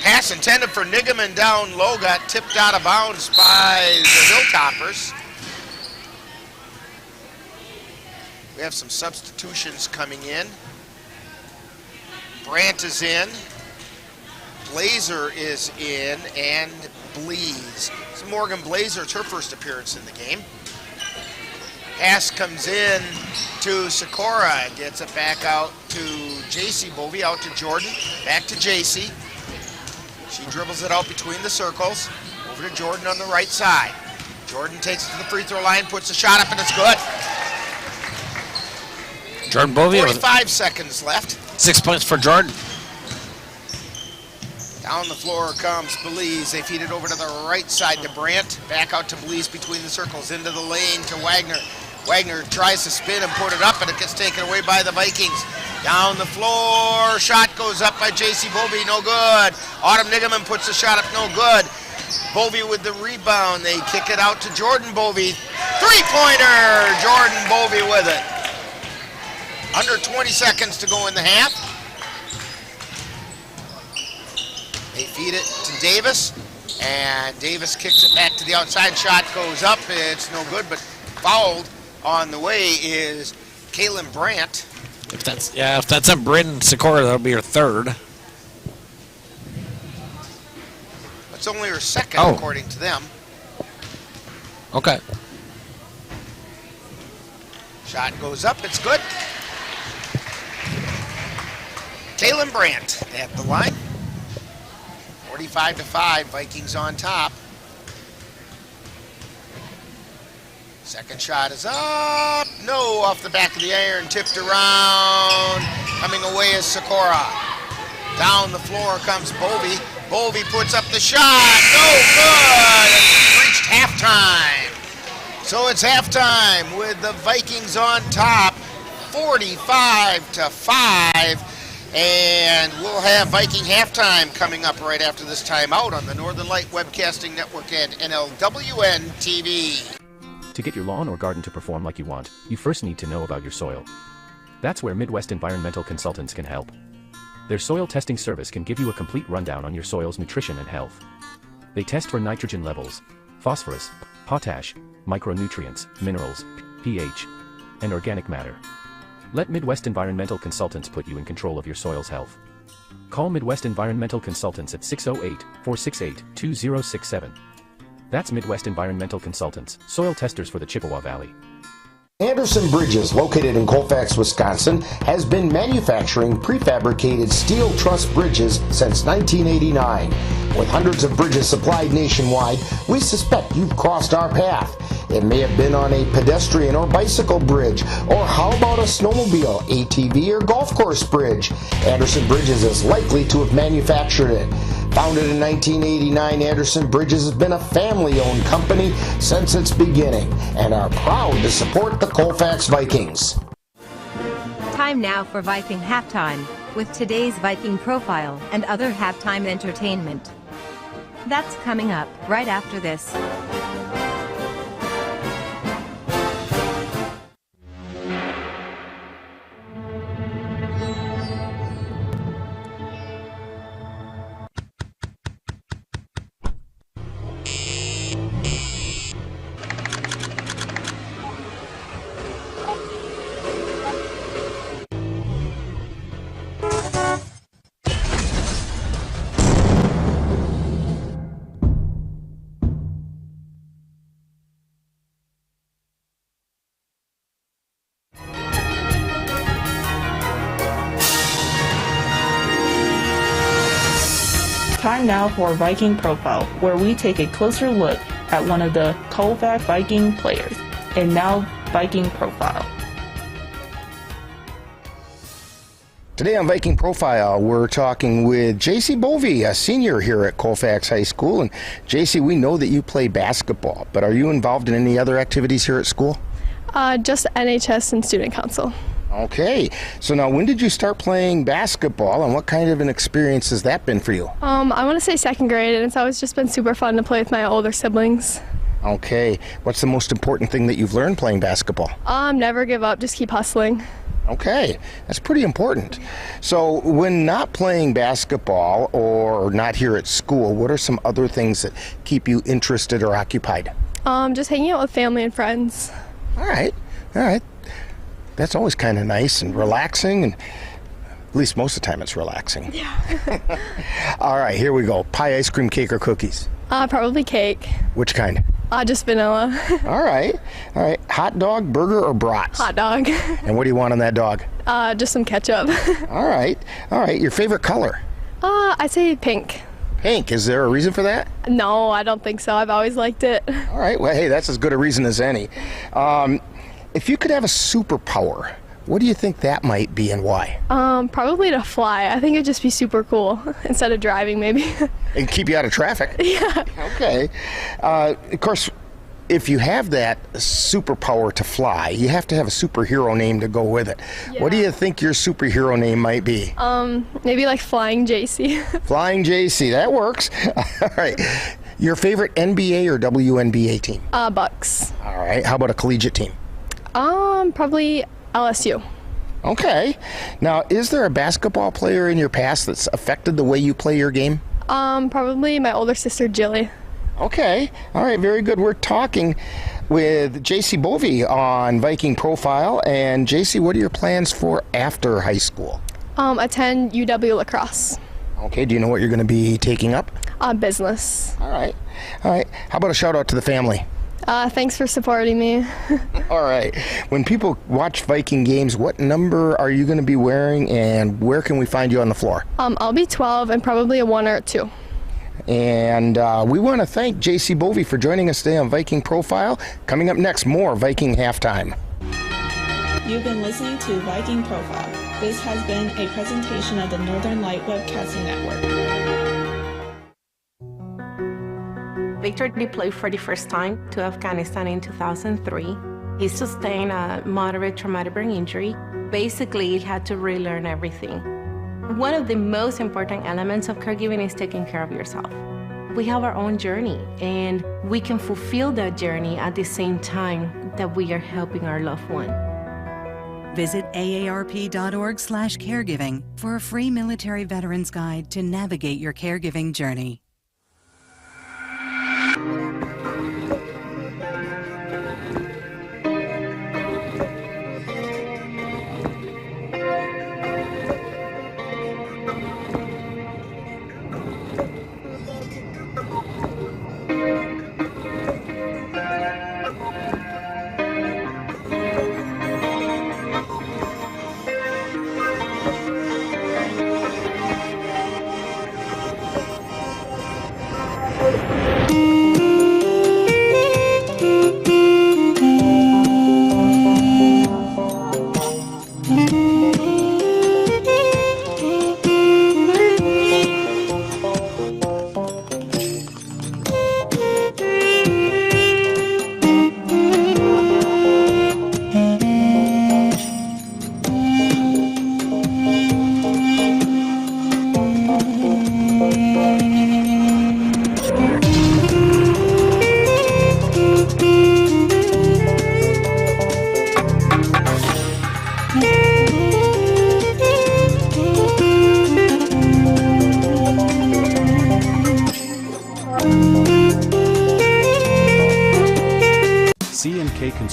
Speaker 6: Pass intended for Nigaman down low, got tipped out of bounds by the Hilltoppers. We have some substitutions coming in. Brandt is in. Blazer is in, and Blees. So Morgan Blazer, it's her first appearance in the game. Pass comes in to Sikora, gets it back out to J.C. Bovey, out to Jordan, back to J.C. She dribbles it out between the circles, over to Jordan on the right side. Jordan takes it to the free throw line, puts a shot up, and it's good.
Speaker 15: Jordan Bovey.
Speaker 6: 45 seconds left.
Speaker 15: 6 points for Jordan.
Speaker 6: Down the floor comes Belize. They feed it over to the right side to Brandt. Back out to Belize between the circles. Into the lane to Wagner. Wagner tries to spin and put it up, and it gets taken away by the Vikings. Down the floor. Shot goes up by J.C. Bovey. No good. Autumn Nigaman puts the shot up. No good. Bovey with the rebound. They kick it out to Jordan Bovey. Three-pointer. Jordan Bovey with it. Under 20 seconds to go in the half. They feed it to Davis, and Davis kicks it back to the outside. Shot goes up. It's no good, but fouled on the way is Kaylin Brandt.
Speaker 15: If that's a Bryn Sikora, that'll be her third.
Speaker 6: It's only her second, according to them.
Speaker 15: Okay.
Speaker 6: Shot goes up. It's good. Kaylin Brandt at the line. 45-5, Vikings on top. Second shot is up. No, off the back of the iron, tipped around. Coming away is Sikora. Down the floor comes Bovey. Bovey puts up the shot. No good. It's reached halftime. So it's halftime with the Vikings on top, 45-5. And we'll have Viking halftime coming up right after this timeout on the Northern Light Webcasting Network and NLWN-TV.
Speaker 19: To get your lawn or garden to perform like you want, you first need to know about your soil. That's where Midwest Environmental Consultants can help. Their soil testing service can give you a complete rundown on your soil's nutrition and health. They test for nitrogen levels, phosphorus, potash, micronutrients, minerals, pH, and organic matter. Let Midwest Environmental Consultants put you in control of your soil's health. Call Midwest Environmental Consultants at 608-468-2067. That's Midwest Environmental Consultants, soil testers for the Chippewa Valley.
Speaker 2: Anderson Bridges, located in Colfax, Wisconsin, has been manufacturing prefabricated steel truss bridges since 1989. With hundreds of bridges supplied nationwide, we suspect you've crossed our path. It may have been on a pedestrian or bicycle bridge, or how about a snowmobile, ATV, or golf course bridge? Anderson Bridges is likely to have manufactured it. Founded in 1989, Anderson Bridges has been a family-owned company since its beginning and are proud to support the Colfax Vikings.
Speaker 1: Time now for Viking Halftime, with today's Viking profile and other halftime entertainment. That's coming up right after this.
Speaker 5: Time now for Viking Profile, where we take a closer look at one of the Colfax Viking players. And now, Viking Profile.
Speaker 2: Today on Viking Profile, we're talking with JC Bovey, a senior here at Colfax High School. And JC, we know that you play basketball, but are you involved in any other activities here at school?
Speaker 20: Just NHS and student council.
Speaker 2: Okay, so now when did you start playing basketball, and what kind of an experience has that been for you?
Speaker 20: I want to say second grade, and it's always just been super fun to play with my older siblings.
Speaker 2: Okay, what's the most important thing that you've learned playing basketball?
Speaker 20: Never give up, just keep hustling.
Speaker 2: Okay, that's pretty important. So when not playing basketball or not here at school, what are some other things that keep you interested or occupied?
Speaker 20: Just hanging out with family and friends.
Speaker 2: All right. That's always kind of nice and relaxing, and at least most of the time it's relaxing.
Speaker 20: Yeah.
Speaker 2: All right, here we go. Pie, ice cream, cake, or cookies?
Speaker 20: Probably cake.
Speaker 2: Which kind?
Speaker 20: Just vanilla.
Speaker 2: All right. Hot dog, burger, or brats?
Speaker 20: Hot dog.
Speaker 2: And what do you want on that dog?
Speaker 20: Just some ketchup.
Speaker 2: All right. Your favorite color?
Speaker 20: I'd say pink.
Speaker 2: Pink. Is there a reason for that?
Speaker 20: No, I don't think so. I've always liked it.
Speaker 2: All right. Well, hey, that's as good a reason as any. If you could have a superpower, what do you think that might be and why?
Speaker 20: Probably to fly. I think it'd just be super cool instead of driving, maybe.
Speaker 2: And keep you out of traffic?
Speaker 20: Yeah.
Speaker 2: Okay. Of course, if you have that superpower to fly, you have to have a superhero name to go with it. Yeah. What do you think your superhero name might be?
Speaker 20: Maybe like Flying JC.
Speaker 2: Flying JC, that works. All right. Your favorite NBA or WNBA team?
Speaker 20: Bucks.
Speaker 2: All right. How about a collegiate team?
Speaker 20: Probably LSU.
Speaker 2: Okay. Now, is there a basketball player in your past that's affected the way you play your game?
Speaker 20: Probably my older sister, Jilly.
Speaker 2: Okay. All right. Very good. We're talking with JC Bovey on Viking Profile. And JC, what are your plans for after high school?
Speaker 20: Attend UW lacrosse.
Speaker 2: Okay. Do you know what you're going to be taking up?
Speaker 20: Business.
Speaker 2: All right. How about a shout out to the family?
Speaker 20: Thanks for supporting me.
Speaker 2: All right. When people watch Viking games, what number are you going to be wearing, and where can we find you on the floor?
Speaker 20: I'll be 12 and probably a 1 or a 2.
Speaker 2: And we want to thank JC Bovey for joining us today on Viking Profile. Coming up next, more Viking Halftime.
Speaker 5: You've been listening to Viking Profile. This has been a presentation of the Northern Light Webcast Network.
Speaker 21: Victor deployed for the first time to Afghanistan in 2003. He sustained a moderate traumatic brain injury. Basically, he had to relearn everything. One of the most important elements of caregiving is taking care of yourself. We have our own journey, and we can fulfill that journey at the same time that we are helping our loved one.
Speaker 22: Visit aarp.org/caregiving for a free military veterans guide to navigate your caregiving journey.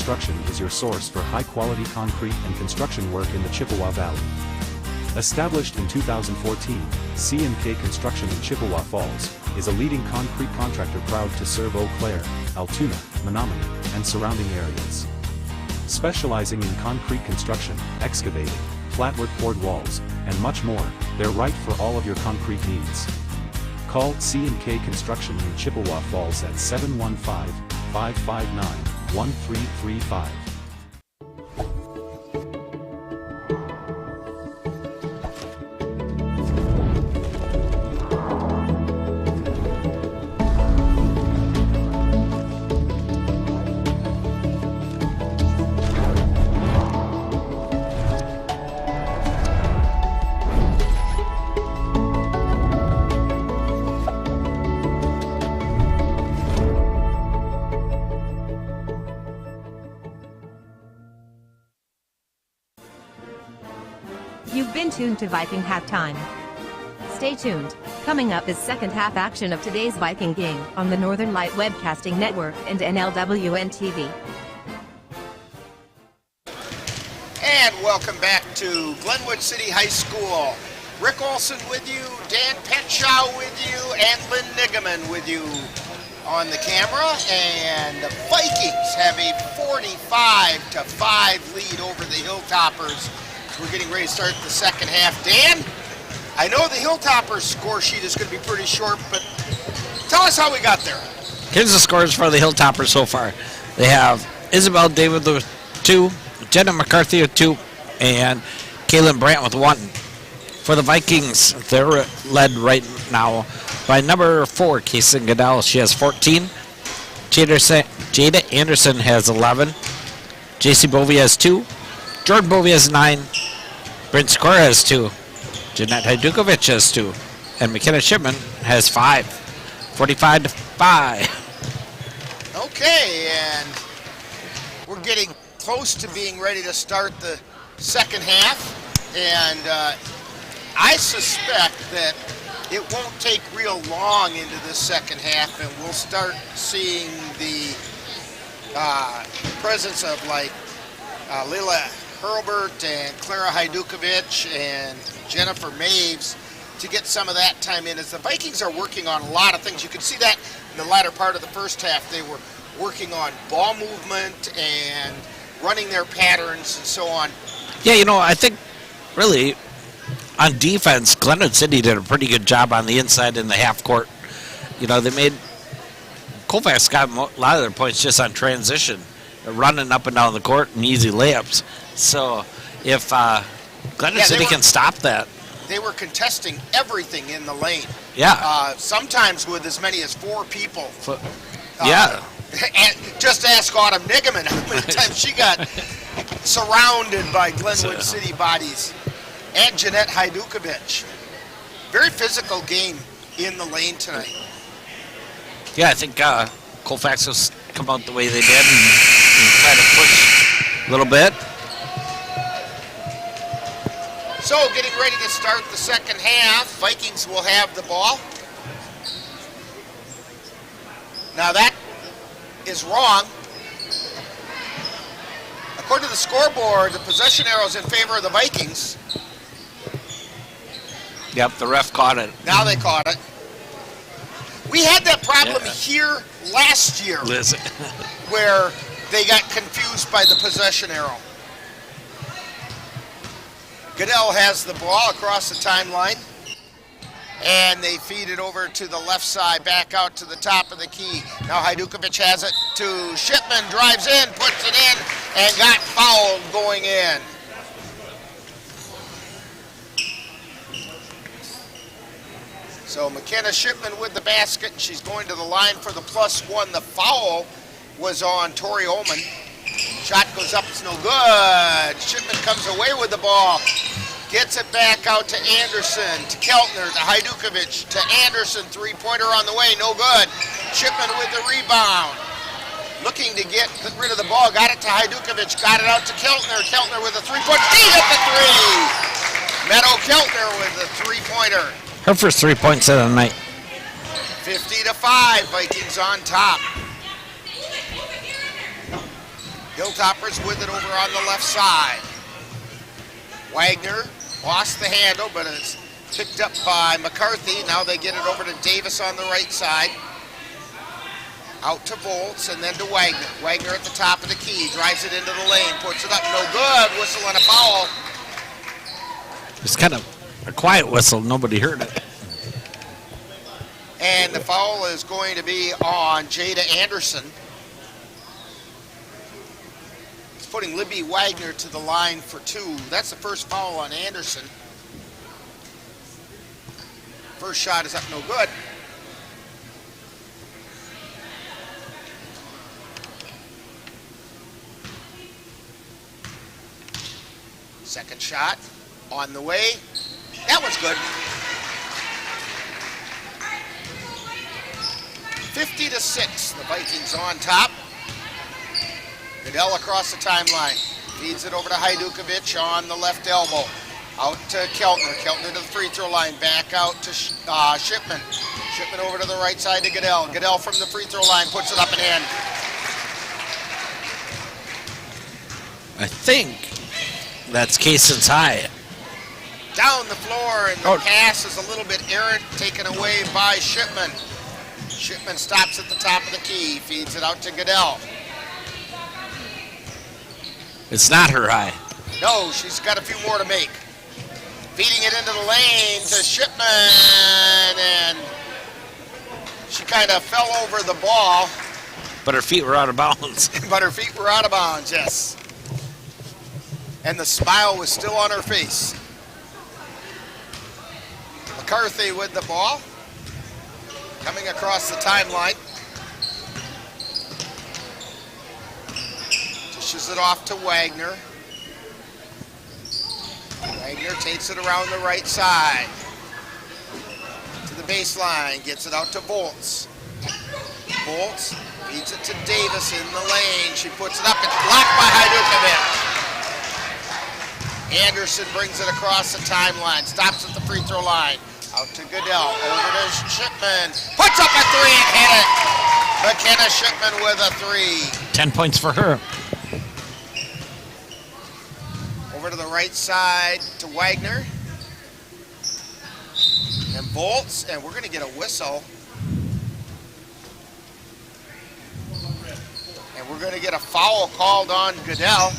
Speaker 3: Construction is your source for high-quality concrete and construction work in the Chippewa Valley. Established in 2014, C&K Construction in Chippewa Falls is a leading concrete contractor proud to serve Eau Claire, Altoona, Menominee, and surrounding areas. Specializing in concrete construction, excavating, flatwood poured walls, and much more, they're right for all of your concrete needs. Call C&K Construction in Chippewa Falls at 715-559-1335.
Speaker 1: You've been tuned to Viking Halftime. Stay tuned. Coming up is second half action of today's Viking game on the Northern Light Webcasting Network and NLWN-TV.
Speaker 6: And welcome back to Glenwood City High School. Rick Olson with you, Dan Petshaw with you, and Lynn Nigaman with you on the camera. And the Vikings have a 45-5 lead over the Hilltoppers. We're getting ready to start the second half. Dan, I know the Hilltoppers score sheet is going to be pretty short, but tell us how we got there.
Speaker 15: Here's the scores for the Hilltoppers so far. They have Isabel David with 2, Jenna McCarthy with 2, and Kaylin Brandt with 1. For the Vikings, they're led right now by number 4, Kason Goodell. She has 14. Jada Anderson has 11. JC Bovey has 2. Jordan Bovey has 9. Brent Skor has 2. Jeanette Hajdukovic has 2. And McKenna Shipman has 5. 45-5.
Speaker 6: Okay, and we're getting close to being ready to start the second half. And I suspect that it won't take real long into the second half, and we'll start seeing the presence of like Lila Hurlbert and Clara Hajdukovic and Jennifer Maves to get some of that time in, as the Vikings are working on a lot of things. You can see that in the latter part of the first half. They were working on ball movement and running their patterns and so on.
Speaker 15: Yeah, you know, I think really on defense, Glenwood City did a pretty good job on the inside in the half court. You know, they made Colfax got a lot of their points just on transition, running up and down the court and easy layups. So if Glenwood City can stop that.
Speaker 6: They were contesting everything in the lane.
Speaker 15: Yeah.
Speaker 6: Sometimes with as many as 4 people.
Speaker 15: Yeah.
Speaker 6: And just ask Autumn Nigaman how many times she got surrounded by Glenwood City bodies. And Jeanette Hajdukovic. Very physical game in the lane tonight.
Speaker 15: Yeah, I think Colfax will come out the way they did and try to push a little bit.
Speaker 6: So, getting ready to start the second half. Vikings will have the ball. Now that is wrong. According to the scoreboard, the possession arrow is in favor of the Vikings.
Speaker 15: Yep, the ref caught it.
Speaker 6: Now they caught it. We had that problem here last year.
Speaker 15: Listen.
Speaker 6: Where they got confused by the possession arrow. Goodell has the ball across the timeline, and they feed it over to the left side, back out to the top of the key. Now Hajdukovic has it to Shipman, drives in, puts it in, and got fouled going in. So McKenna Shipman with the basket, and she's going to the line for the +1. The foul was on Tori Ullman. Shot goes up, it's no good. Shipman comes away with the ball. Gets it back out to Anderson, to Keltner, to Hajdukovic, to Anderson. Three-pointer on the way, no good. Shipman with the rebound. Looking to get rid of the ball, got it to Hajdukovic, got it out to Keltner. Keltner with a three-pointer, he hit the three! Meadow Keltner with the three-pointer.
Speaker 15: Her first 3 points of the night.
Speaker 6: 50-5, Vikings on top. Hilltoppers with it over on the left side. Wagner lost the handle, but it's picked up by McCarthy. Now they get it over to Davis on the right side. Out to Volts and then to Wagner. Wagner at the top of the key, drives it into the lane, puts it up, no good, whistle and a foul.
Speaker 15: It's kind of a quiet whistle, nobody heard it.
Speaker 6: And the foul is going to be on Jada Anderson. It's putting Libby Wagner to the line for 2. That's the first foul on Anderson. First shot is up, no good. Second shot on the way. That was good. 50-6, the Vikings on top. Goodell across the timeline. Feeds it over to Hajdukovic on the left elbow. Out to Keltner. Keltner to the free throw line. Back out to Shipman. Shipman over to the right side to Goodell. Goodell from the free throw line puts it up and in.
Speaker 15: I think that's Kayson's high.
Speaker 6: Down the floor, and the pass is a little bit errant, taken away by Shipman. Shipman stops at the top of the key, feeds it out to Goodell.
Speaker 15: It's not her high.
Speaker 6: No, she's got a few more to make. Feeding it into the lane to Shipman, and she kind of fell over the ball.
Speaker 15: But her feet were out of bounds.
Speaker 6: But her feet were out of bounds, yes. And the smile was still on her face. McCarthy with the ball. Coming across the timeline. Dishes it off to Wagner. Wagner takes it around the right side. To the baseline. Gets it out to Volts. Volts feeds it to Davis in the lane. She puts it up. It's blocked by Hajdukovic. Anderson brings it across the timeline. Stops at the free throw line. Out to Goodell. Over to Shipman. Puts up a 3 and hit it. McKenna Shipman with a 3.
Speaker 15: 10 points for her.
Speaker 6: Over to the right side to Wagner. And Volts. And we're going to get a whistle. And we're going to get a foul called on Goodell.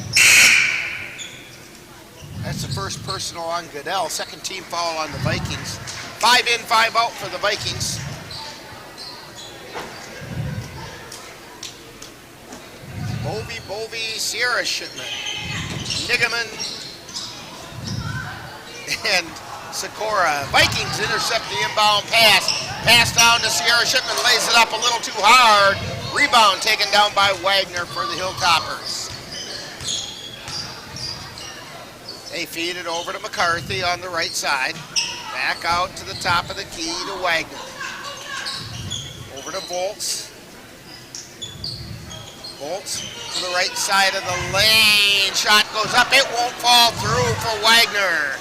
Speaker 6: That's the first personal on Goodell. Second team foul on the Vikings. 5 in, 5 out for the Vikings. Bovey, Sierra Shipman, Nigaman, and Sikora. Vikings intercept the inbound pass. Pass down to Sierra Shipman, lays it up a little too hard. Rebound taken down by Wagner for the Hilltoppers. They feed it over to McCarthy on the right side. Back out to the top of the key to Wagner. Over to Volts. Volts to the right side of the lane. Shot goes up. It won't fall through for Wagner.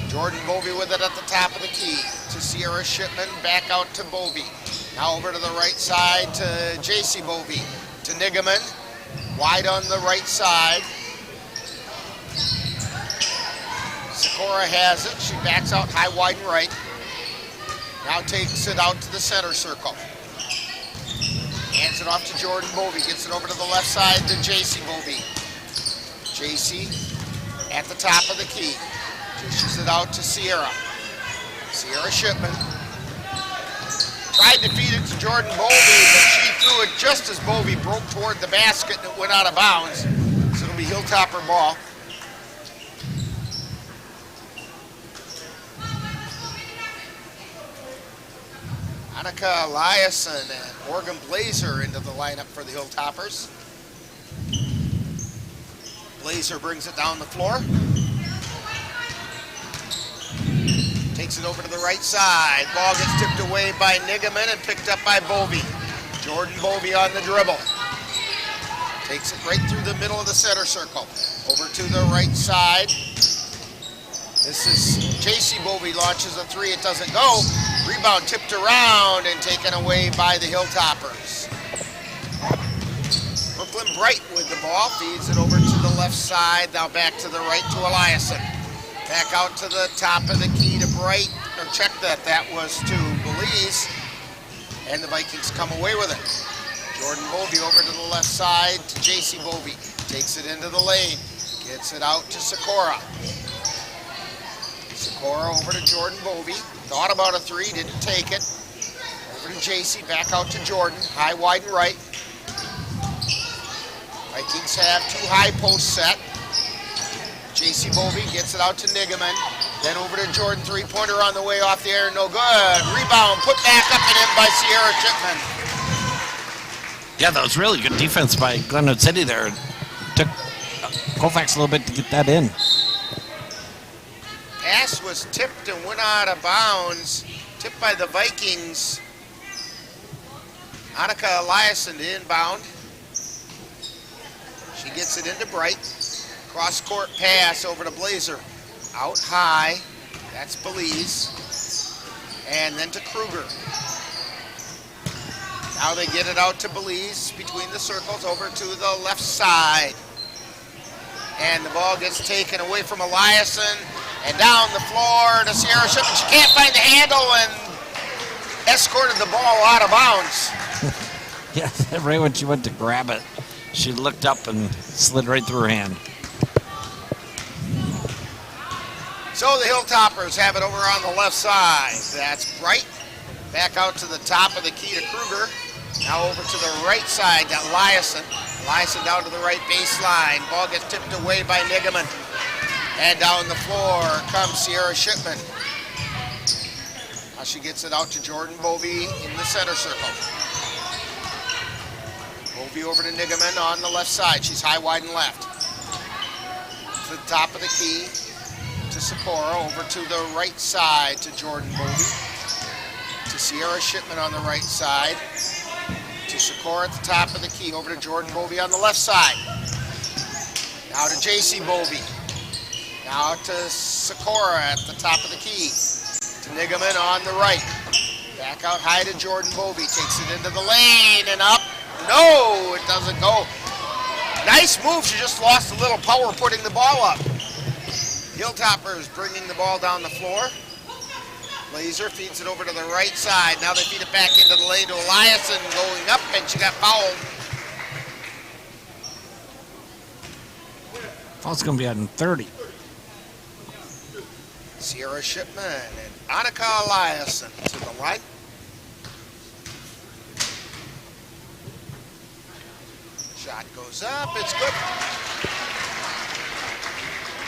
Speaker 6: Jordan Bovey with it at the top of the key to Sierra Shipman. Back out to Bovey. Now over to the right side to J.C. Bovey. To Nigaman. Wide on the right side. Sikora has it. She backs out high, wide, and right. Now takes it out to the center circle. Hands it off to Jordan Bovey. Gets it over to the left side to J.C. Bovey. J.C. at the top of the key. Dishes it out to Sierra. Sierra Shipman. Tried to feed it to Jordan Bovey, but she threw it just as Bovey broke toward the basket and it went out of bounds. So it'll be Hilltopper ball. Annika Eliason and Morgan Blazer into the lineup for the Hilltoppers. Blazer brings it down the floor. Takes it over to the right side. Ball gets tipped away by Nigaman and picked up by Bovey. Jordan Bovey on the dribble. Takes it right through the middle of the center circle. Over to the right side. This is J.C. Bovey launches a 3. It doesn't go. Rebound tipped around and taken away by the Hilltoppers. Bright with the ball, feeds it over to the left side, now back to the right to Eliason. Back out to the top of the key to Bright, or check that, that was to Belize, and the Vikings come away with it. Jordan Bovey over to the left side to J.C. Bovey, takes it into the lane, gets it out to Sikora. Sikora over to Jordan Bovey, thought about a three, didn't take it. Over to J.C., back out to Jordan, high, wide, and right. Vikings have two high posts set. J.C. Bovey gets it out to Nigaman. Then over to Jordan, three-pointer on the way off the air, no good. Rebound, put back up and in by Sierra Shipman.
Speaker 15: Yeah, that was really good defense by Glenwood City there. Took Colfax a little bit to get that in.
Speaker 6: Pass was tipped and went out of bounds. Tipped by the Vikings. Annika Eliason to inbound. She gets it into Bright. Cross-court pass over to Blazer. Out high. That's Belize. And then to Kruger. Now they get it out to Belize between the circles over to the left side. And the ball gets taken away from Eliason and down the floor to Sierra Shipman. She can't find the handle and escorted the ball out of bounds.
Speaker 15: Yeah, right when she went to grab it, she looked up and slid right through her hand.
Speaker 6: So the Hilltoppers have it over on the left side. That's Bright. Back out to the top of the key to Kruger. Now over to the right side to Eliason. Eliason down to the right baseline. Ball gets tipped away by Nigaman. And down the floor comes Sierra Shipman. Now she gets it out to Jordan Bovey in the center circle. Bovey over to Nigaman on the left side. She's high, wide, and left. To the top of the key to Sikora. Over to the right side to Jordan Bovey. To Sierra Shipman on the right side. To Sikora at the top of the key. Over to Jordan Bovey on the left side. Now to J.C. Bovey. Now to Sikora at the top of the key. To Nigaman on the right. Back out high to Jordan Bovey. Takes it into the lane and up. No, it doesn't go. Nice move. She just lost a little power putting the ball up. Hilltoppers bringing the ball down the floor. Blazer feeds it over to the right side. Now they feed it back into the lane to Eliason going up, and she got fouled.
Speaker 15: Foul's going to be on 30.
Speaker 6: Sierra Shipman and Annika Eliason to the line. Shot goes up, it's good.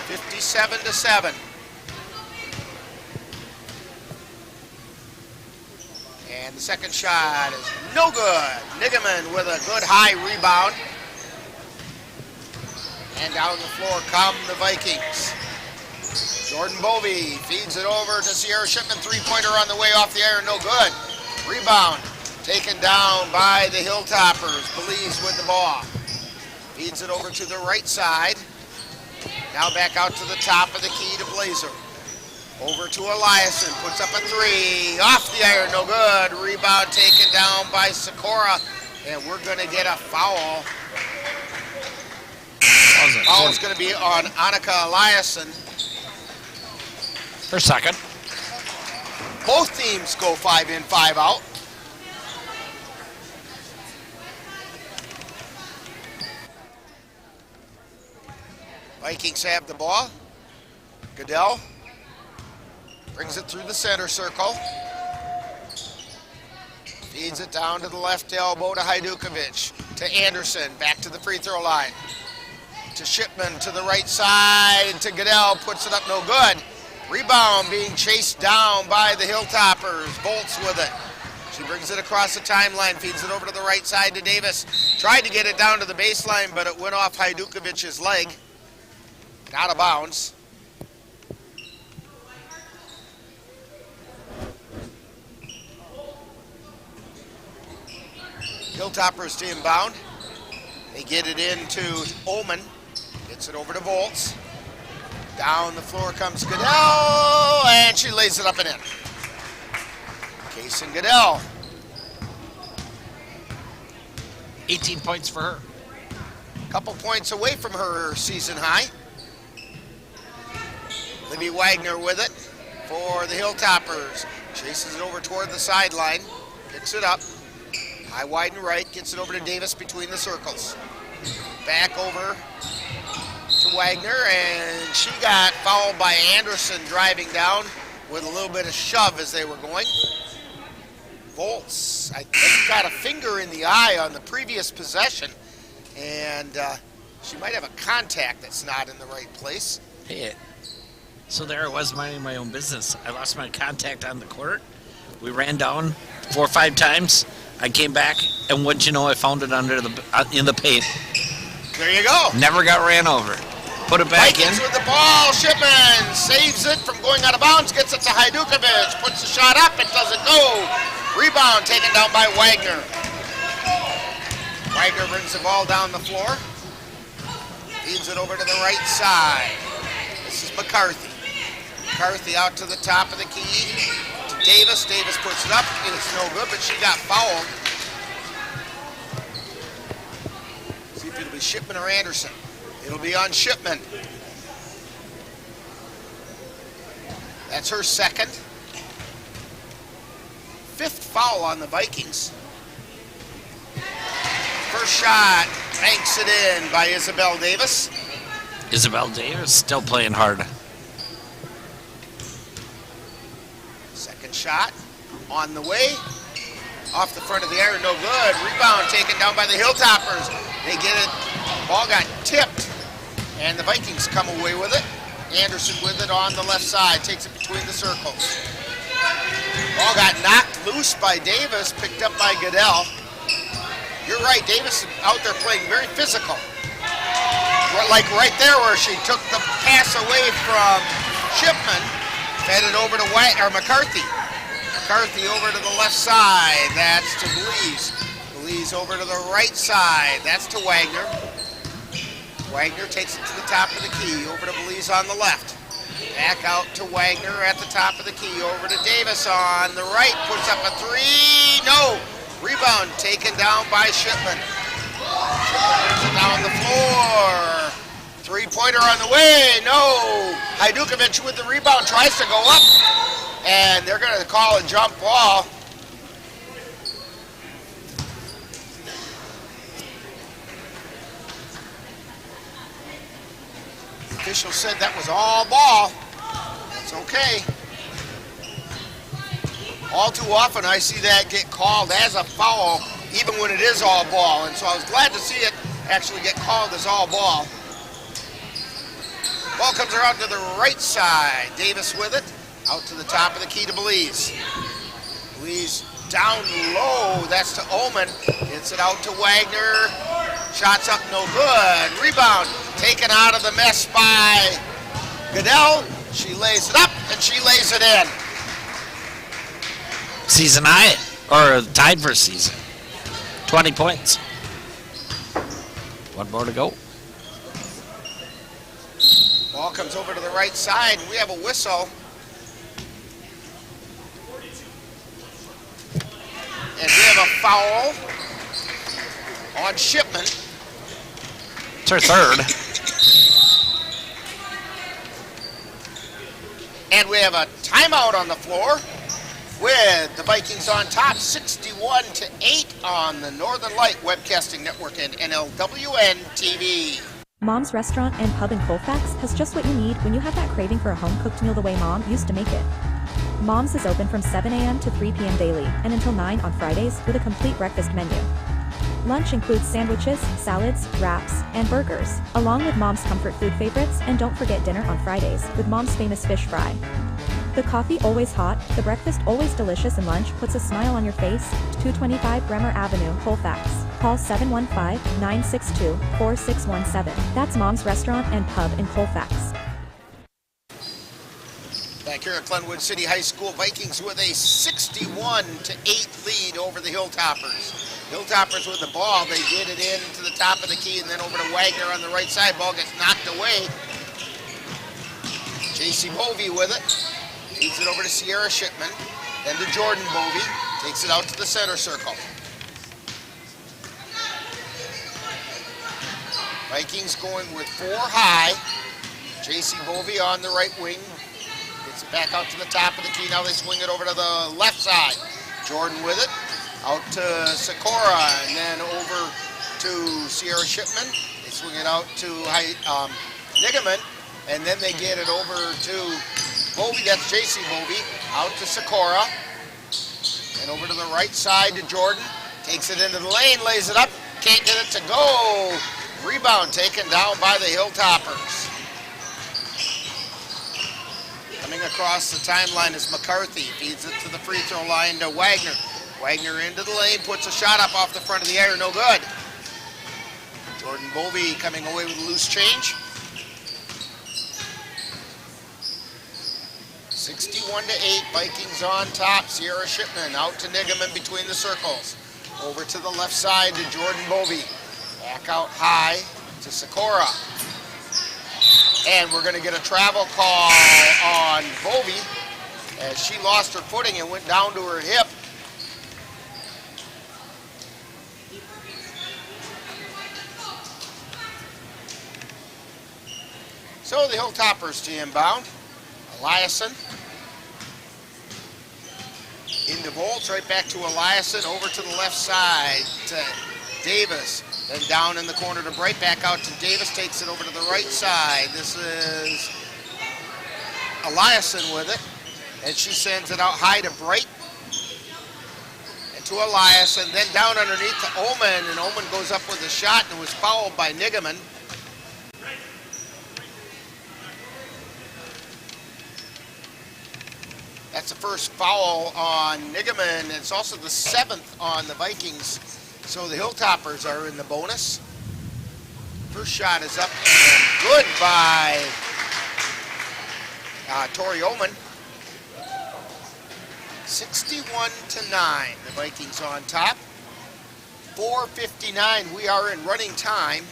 Speaker 6: 57-7. And the second shot is no good. Nigaman with a good high rebound. And down the floor come the Vikings. Jordan Bovey feeds it over to Sierra Shipman. Three-pointer on the way off the air, no good. Rebound taken down by the Hilltoppers. Belize with the ball. Feeds it over to the right side. Now back out to the top of the key to Blazer. Over to Eliason, puts up a three. Off the iron, no good. Rebound taken down by Sikora. And we're going to get a foul. Foul's going to be on Annika Eliason.
Speaker 15: For a second.
Speaker 6: Both teams go 5 in, 5 out. Vikings have the ball. Goodell brings it through the center circle. Feeds it down to the left elbow to Hajdukovic. To Anderson, back to the free throw line. To Shipman to the right side. To Goodell, puts it up, no good. Rebound being chased down by the Hilltoppers. Bolts with it. She brings it across the timeline, feeds it over to the right side to Davis. Tried to get it down to the baseline, but it went off Hajdukovic's leg. Out of bounds. Hilltoppers to inbound. They get it into Ullman. Gets it over to Volts. Down the floor comes Goodell, and she lays it up and in. Case and Goodell.
Speaker 15: 18 points for her.
Speaker 6: Couple points away from her season high. Libby Wagner with it for the Hilltoppers. Chases it over toward the sideline. Picks it up. High, wide, and right. Gets it over to Davis between the circles. Back over to Wagner, and she got fouled by Anderson driving down with a little bit of shove as they were going. Volts, I think, got a finger in the eye on the previous possession, and she might have a contact that's not in the right place.
Speaker 15: Hey, so there I was minding my own business. I lost my contact on the court. We ran down 4 or 5 times. I came back, and wouldn't you know, I found it under in the paint.
Speaker 6: There you go.
Speaker 15: Never got ran over. Put it back
Speaker 6: Vikings
Speaker 15: in.
Speaker 6: with the ball. Shipman saves it from going out of bounds. Gets it to Hajdukovic. Puts the shot up. It doesn't go. Rebound taken down by Wagner. Wagner brings the ball down the floor. Feeds it over to the right side. This is McCarthy. McCarthy out to the top of the key. To Davis. Davis puts it up. It's no good, but she got fouled. See if it'll be Shipman or Anderson. It'll be on Shipman. That's her second. 5th foul on the Vikings. First shot, banks it in by Isabel Davis.
Speaker 15: Isabel Davis still playing hard.
Speaker 6: Second shot, on the way. Off the front of the iron, no good. Rebound taken down by the Hilltoppers. They get it. Ball got tipped, and the Vikings come away with it. Anderson with it on the left side, takes it between the circles. Ball got knocked loose by Davis, picked up by Goodell. You're right, Davis is out there playing very physical. Like right there where she took the pass away from Shipman, fed it over to McCarthy. McCarthy over to the left side, that's to Belize. Belize over to the right side, that's to Wagner. Wagner takes it to the top of the key, over to Belize on the left. Back out to Wagner at the top of the key, over to Davis on the right, puts up a 3, no! Rebound taken down by Shipman. Shipman brings it down the floor. 3-pointer on the way, no! Hajdukovic with the rebound, tries to go up, and they're going to call a jump ball. The official said that was all ball. It's okay. All too often I see that get called as a foul, even when it is all ball. And so I was glad to see it actually get called as all ball. Ball comes around to the right side. Davis with it. Out to the top of the key to Belize. Belize down low. That's to Oman. Gets it out to Wagner. Shots up, no good. Rebound taken out of the mess by Goodell. She lays it up, and she lays it in.
Speaker 15: Season high, or tied for season. 20 points. One more to go.
Speaker 6: Ball comes over to the right side, and we have a whistle. And we have a foul on Shipman.
Speaker 15: It's her third.
Speaker 6: And we have a timeout on the floor with the Vikings on top, 61-8 on the Northern Light Webcasting Network and NLWN-TV.
Speaker 18: Mom's Restaurant and Pub in Colfax has just what you need when you have that craving for a home-cooked meal the way Mom used to make it. Mom's is open from 7 a.m. to 3 p.m. daily and until 9 on Fridays with a complete breakfast menu. Lunch includes sandwiches, salads, wraps, and burgers, along with Mom's comfort food favorites, and don't forget dinner on Fridays with Mom's famous fish fry. The coffee always hot, the breakfast always delicious, and lunch puts a smile on your face. 225 Bremer Avenue, Colfax. Call 715-962-4617. That's Mom's Restaurant and Pub in Colfax.
Speaker 6: Back here at Glenwood City High School, Vikings with a 61-8 lead over the Hilltoppers. Hilltoppers with the ball, they get it in to the top of the key and then over to Wagner on the right side. Ball gets knocked away. J.C. Bovey with it. Feeds it over to Sierra Shipman. Then to Jordan Bovey. Takes it out to the center circle. Vikings going with 4 high. J.C. Bovey on the right wing. Gets it back out to the top of the key. Now they swing it over to the left side. Jordan with it. Out to Sikora, and then over to Sierra Shipman. They swing it out to Nigaman, and then they get it over to Bovey. That's J.C. Bovey. Out to Sikora. And over to the right side to Jordan. Takes it into the lane, lays it up. Can't get it to go. Rebound taken down by the Hilltoppers. Coming across the timeline is McCarthy. Feeds it to the free throw line to Wagner. Wagner into the lane, puts a shot up off the front of the air, no good. Jordan Bovey coming away with a loose change. 61-8, Vikings on top. Sierra Shipman out to Nigaman between the circles. Over to the left side to Jordan Bovey. Back out high to Sikora. And we're going to get a travel call on Bovey as she lost her footing and went down to her hip. So the Hilltoppers to inbound. Eliason into Volts, right back to Eliason, over to the left side to Davis. Then down in the corner to Bright, back out to Davis, takes it over to the right side. This is Eliason with it, and she sends it out high to Bright. And to Eliason, then down underneath to Oman, and Oman goes up with a shot and was fouled by Nigaman. That's the first foul on Nigaman, and it's also the 7th on the Vikings. So the Hilltoppers are in the bonus. First shot is up and good by Tori Oman. 61-9, the Vikings on top. 4:59, we are in running time.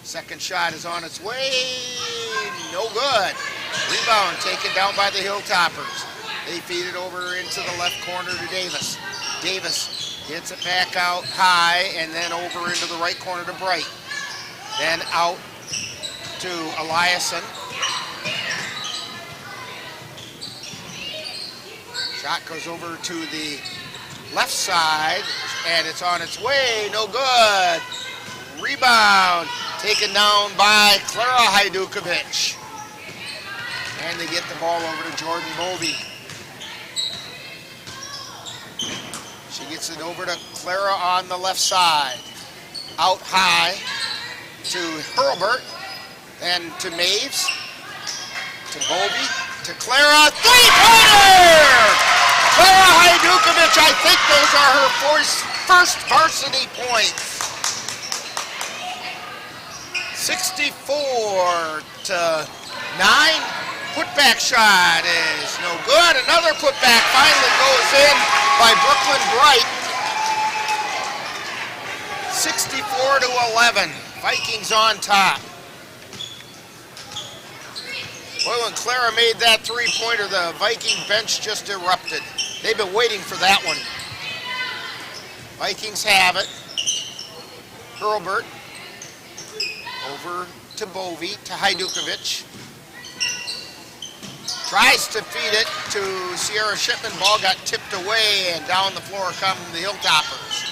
Speaker 6: Second shot is on its way, no good. Rebound taken down by the Hilltoppers. They feed it over into the left corner to Davis. Davis gets it back out high and then over into the right corner to Bright. Then out to Eliason. Shot goes over to the left side and it's on its way, no good. Rebound taken down by Clara Hajdukovic. And they get the ball over to Jordan Bovey. She gets it over to Clara on the left side. Out high to Hurlbert. Then to Maves. To Bovey. To Clara. Three-pointer! Clara Hajdukovic, I think those are her first varsity points. 64-9. Putback shot is no good. Another putback finally goes in by Brooklyn Bright. 64-11. Vikings on top. Well, when Clara made that three-pointer, the Viking bench just erupted. They've been waiting for that one. Vikings have it. Hurlbert over to Bovey, to Hajdukovic. Tries to feed it to Sierra Shipman. Ball got tipped away, and down the floor come the Hilltoppers.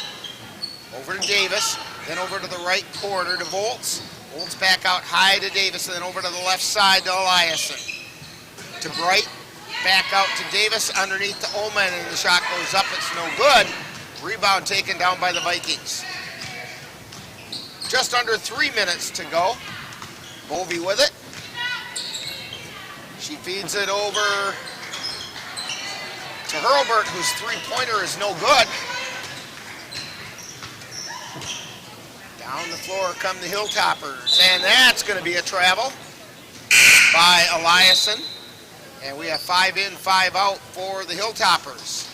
Speaker 6: Over to Davis, then over to the right corner to Volts. Volts back out high to Davis, and then over to the left side to Eliason. To Bright, back out to Davis, underneath to Oman, and the shot goes up. It's no good. Rebound taken down by the Vikings. Just under 3 minutes to go. Bovey with it. She feeds it over to Hurlbert, whose three-pointer is no good. Down the floor come the Hilltoppers, and that's going to be a travel by Eliason. And we have 5 in, 5 out for the Hilltoppers.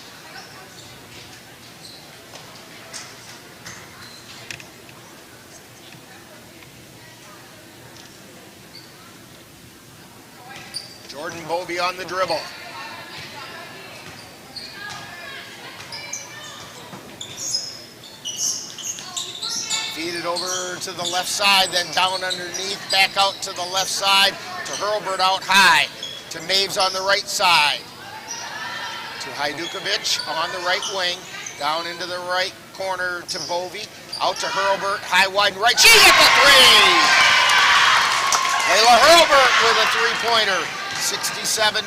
Speaker 6: Jordan Bovey on the dribble. Feed it over to the left side, then down underneath, back out to the left side, to Hurlburt out high, to Maves on the right side, to Hajdukovic on the right wing, down into the right corner to Bovey, out to Hurlburt, high, wide, right. She hit the three! Layla Hurlburt with a three-pointer, 67-11,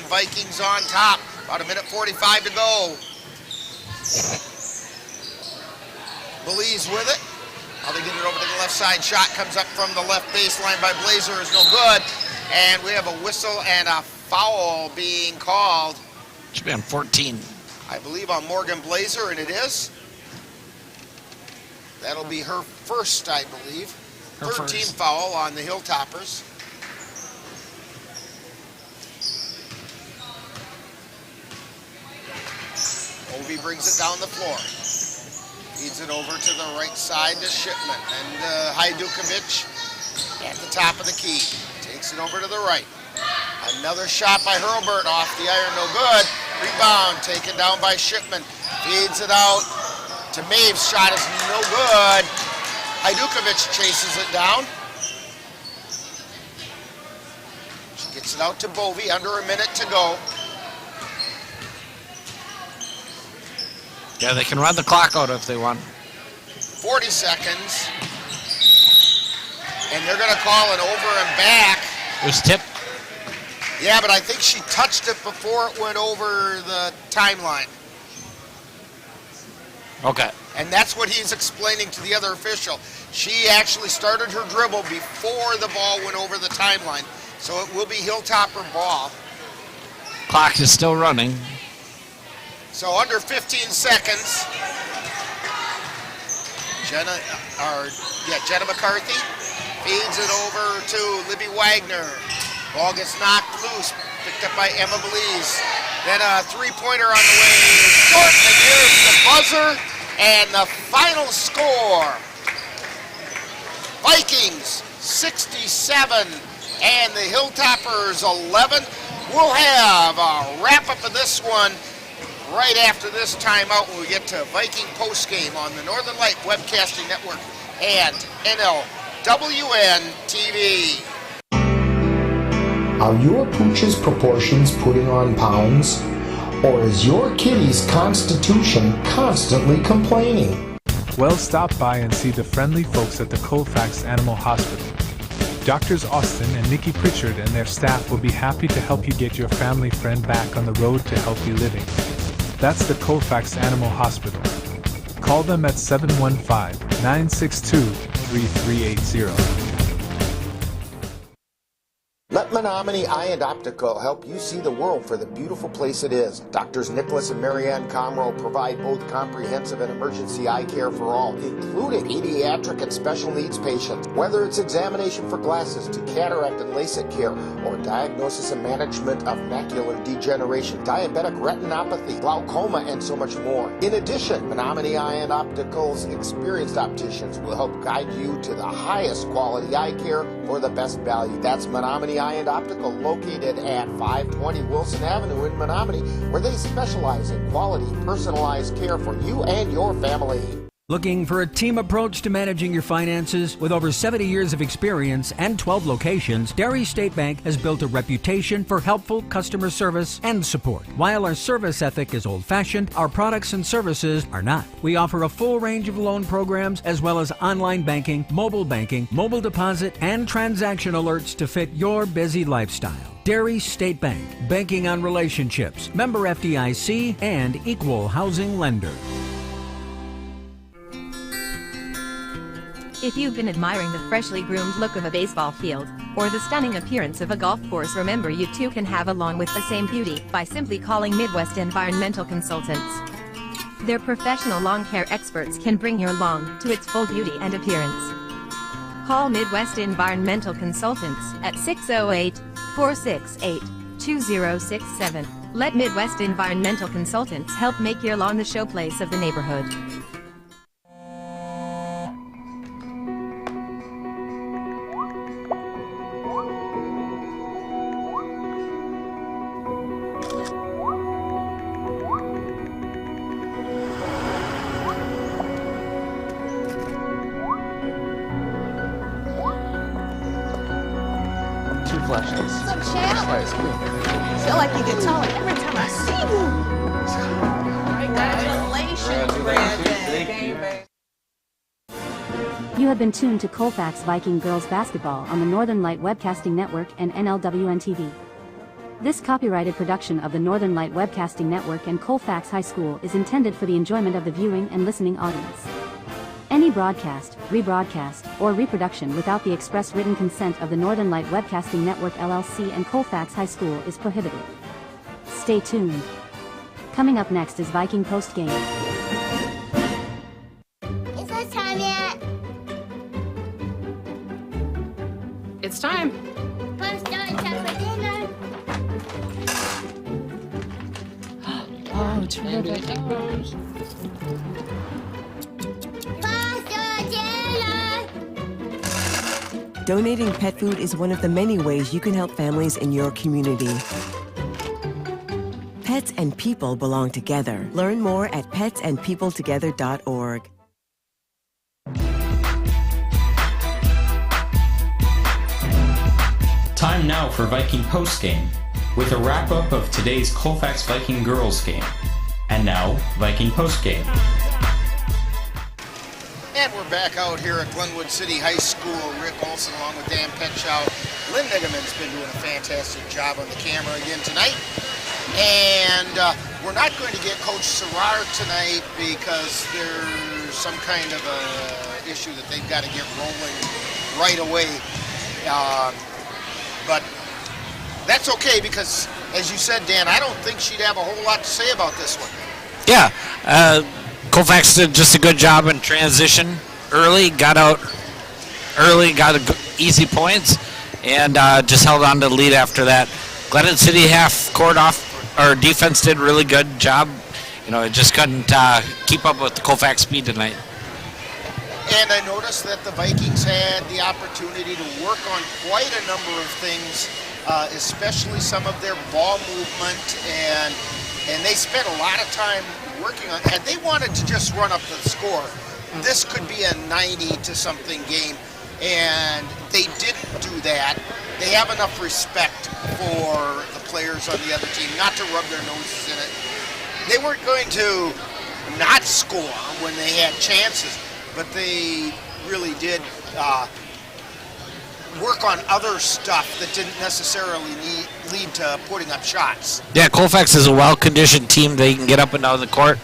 Speaker 6: Vikings on top, about a minute 45 to go. Belize with it. Now they get it over to the left side. Shot comes up from the left baseline by Blazer, is no good. And we have a whistle and a foul being called.
Speaker 15: Should be on 14.
Speaker 6: I believe on Morgan Blazer, and it is. That'll be her first, I believe.
Speaker 15: Her
Speaker 6: 13th
Speaker 15: first.
Speaker 6: foul on the Hilltoppers. Ovi brings it down the floor. Feeds it over to the right side to Shipman. And Hajdukovic at the top of the key. Takes it over to the right. Another shot by Hurlburt off the iron, no good. Rebound taken down by Shipman. Feeds it out to Maves. Shot is no good. Hajdukovic chases it down. She gets it out to Bovey. Under a minute to go.
Speaker 15: Yeah, they can run the clock out if they want.
Speaker 6: 40 seconds. And they're going to call an over and back.
Speaker 15: It was tipped.
Speaker 6: Yeah, but I think she touched it before it went over the timeline.
Speaker 15: Okay.
Speaker 6: And that's what he's explaining to the other official. She actually started her dribble before the ball went over the timeline. So it will be Hilltopper ball.
Speaker 15: Clock is still running.
Speaker 6: So under 15 seconds. Jenna McCarthy feeds it over to Libby Wagner. Ball gets knocked loose, picked up by Emma Belize. Then a three-pointer on the way. Short, and here's the buzzer and the final score. Vikings 67 and the Hilltoppers 11. We'll have a wrap-up of this one right after this timeout when we get to Viking postgame on the Northern Light Webcasting Network and NLWN-TV.
Speaker 2: Are your pooch's proportions putting on pounds? Or is your kitty's constitution constantly complaining?
Speaker 17: Well, stop by and see the friendly folks at the Colfax Animal Hospital. Doctors Austin and Nikki Pritchard and their staff will be happy to help you get your family friend back on the road to healthy living. That's the Colfax Animal Hospital. Call them at 715-962-3380.
Speaker 2: Let Menominee Eye and Optical help you see the world for the beautiful place it is. Doctors Nicholas and Marianne Comroe provide both comprehensive and emergency eye care for all, including pediatric and special needs patients. Whether it's examination for glasses to cataract and LASIK care, or diagnosis and management of macular degeneration, diabetic retinopathy, glaucoma, and so much more. In addition, Menominee Eye and Optical's experienced opticians will help guide you to the highest quality eye care for the best value. That's Menominee Eye and Optical, located at 520 Wilson Avenue in Menominee, where they specialize in quality, personalized care for you and your family.
Speaker 16: Looking for a team approach to managing your finances? With over 70 years of experience and 12 locations, Derry State Bank has built a reputation for helpful customer service and support. While our service ethic is old-fashioned, our products and services are not. We offer a full range of loan programs as well as online banking, mobile deposit, and transaction alerts to fit your busy lifestyle. Derry State Bank, banking on relationships, member FDIC, and equal housing lender.
Speaker 1: If you've been admiring the freshly groomed look of a baseball field, or the stunning appearance of a golf course, remember you too can have a lawn with the same beauty by simply calling Midwest Environmental Consultants. Their professional lawn care experts can bring your lawn to its full beauty and appearance. Call Midwest Environmental Consultants at 608-468-2067. Let Midwest Environmental Consultants help make your lawn the showplace of the neighborhood.
Speaker 4: questions.
Speaker 7: What's up, champ? I feel like you get taller every time I see you. Congratulations, Brandon.
Speaker 12: You have been tuned to Colfax Viking Girls Basketball on the Northern Light Webcasting Network and NLWN-TV. This copyrighted production of the Northern Light Webcasting Network and Colfax High School is intended for the enjoyment of the viewing and listening audience. Any broadcast, rebroadcast, or reproduction without the express written consent of the Northern Light Webcasting Network LLC and Colfax High School is prohibited. Stay tuned. Coming up next is Viking Post Game.
Speaker 7: Is it time yet?
Speaker 11: It's time.
Speaker 7: Let's start time for dinner.
Speaker 11: Oh, terrific.
Speaker 23: Donating pet food is one of the many ways you can help families in your community. Pets and people belong together. Learn more at petsandpeopletogether.org.
Speaker 24: Time now for Viking Postgame, with a wrap-up of today's Colfax Viking Girls game. And now, Viking Postgame.
Speaker 6: And we're back out here at Glenwood City High School. Rick Olson along with Dan Petchow. Lynn Nigaman's been doing a fantastic job on the camera again tonight. And we're not going to get Coach Serrar tonight because there's some kind of a issue that they've got to get rolling right away. But that's okay because, as you said, Dan, I don't think she'd have a whole lot to say about this one.
Speaker 15: Yeah, Colfax did just a good job in transition early, got out early, got easy points, and just held on to the lead after that. Glenwood City half court off, our defense did a really good job. You know, it just couldn't keep up with the Colfax speed tonight.
Speaker 6: And I noticed that the Vikings had the opportunity to work on quite a number of things, especially some of their ball movement, and they spent a lot of time working on. Had they wanted to just run up the score, this could be a 90-to-something game, and they didn't do that. They have enough respect for the players on the other team not to rub their noses in it. They weren't going to not score when they had chances, but they really did work on other stuff that didn't necessarily lead to putting up shots.
Speaker 15: Yeah, Colfax is a well-conditioned team. They can get up and down the court,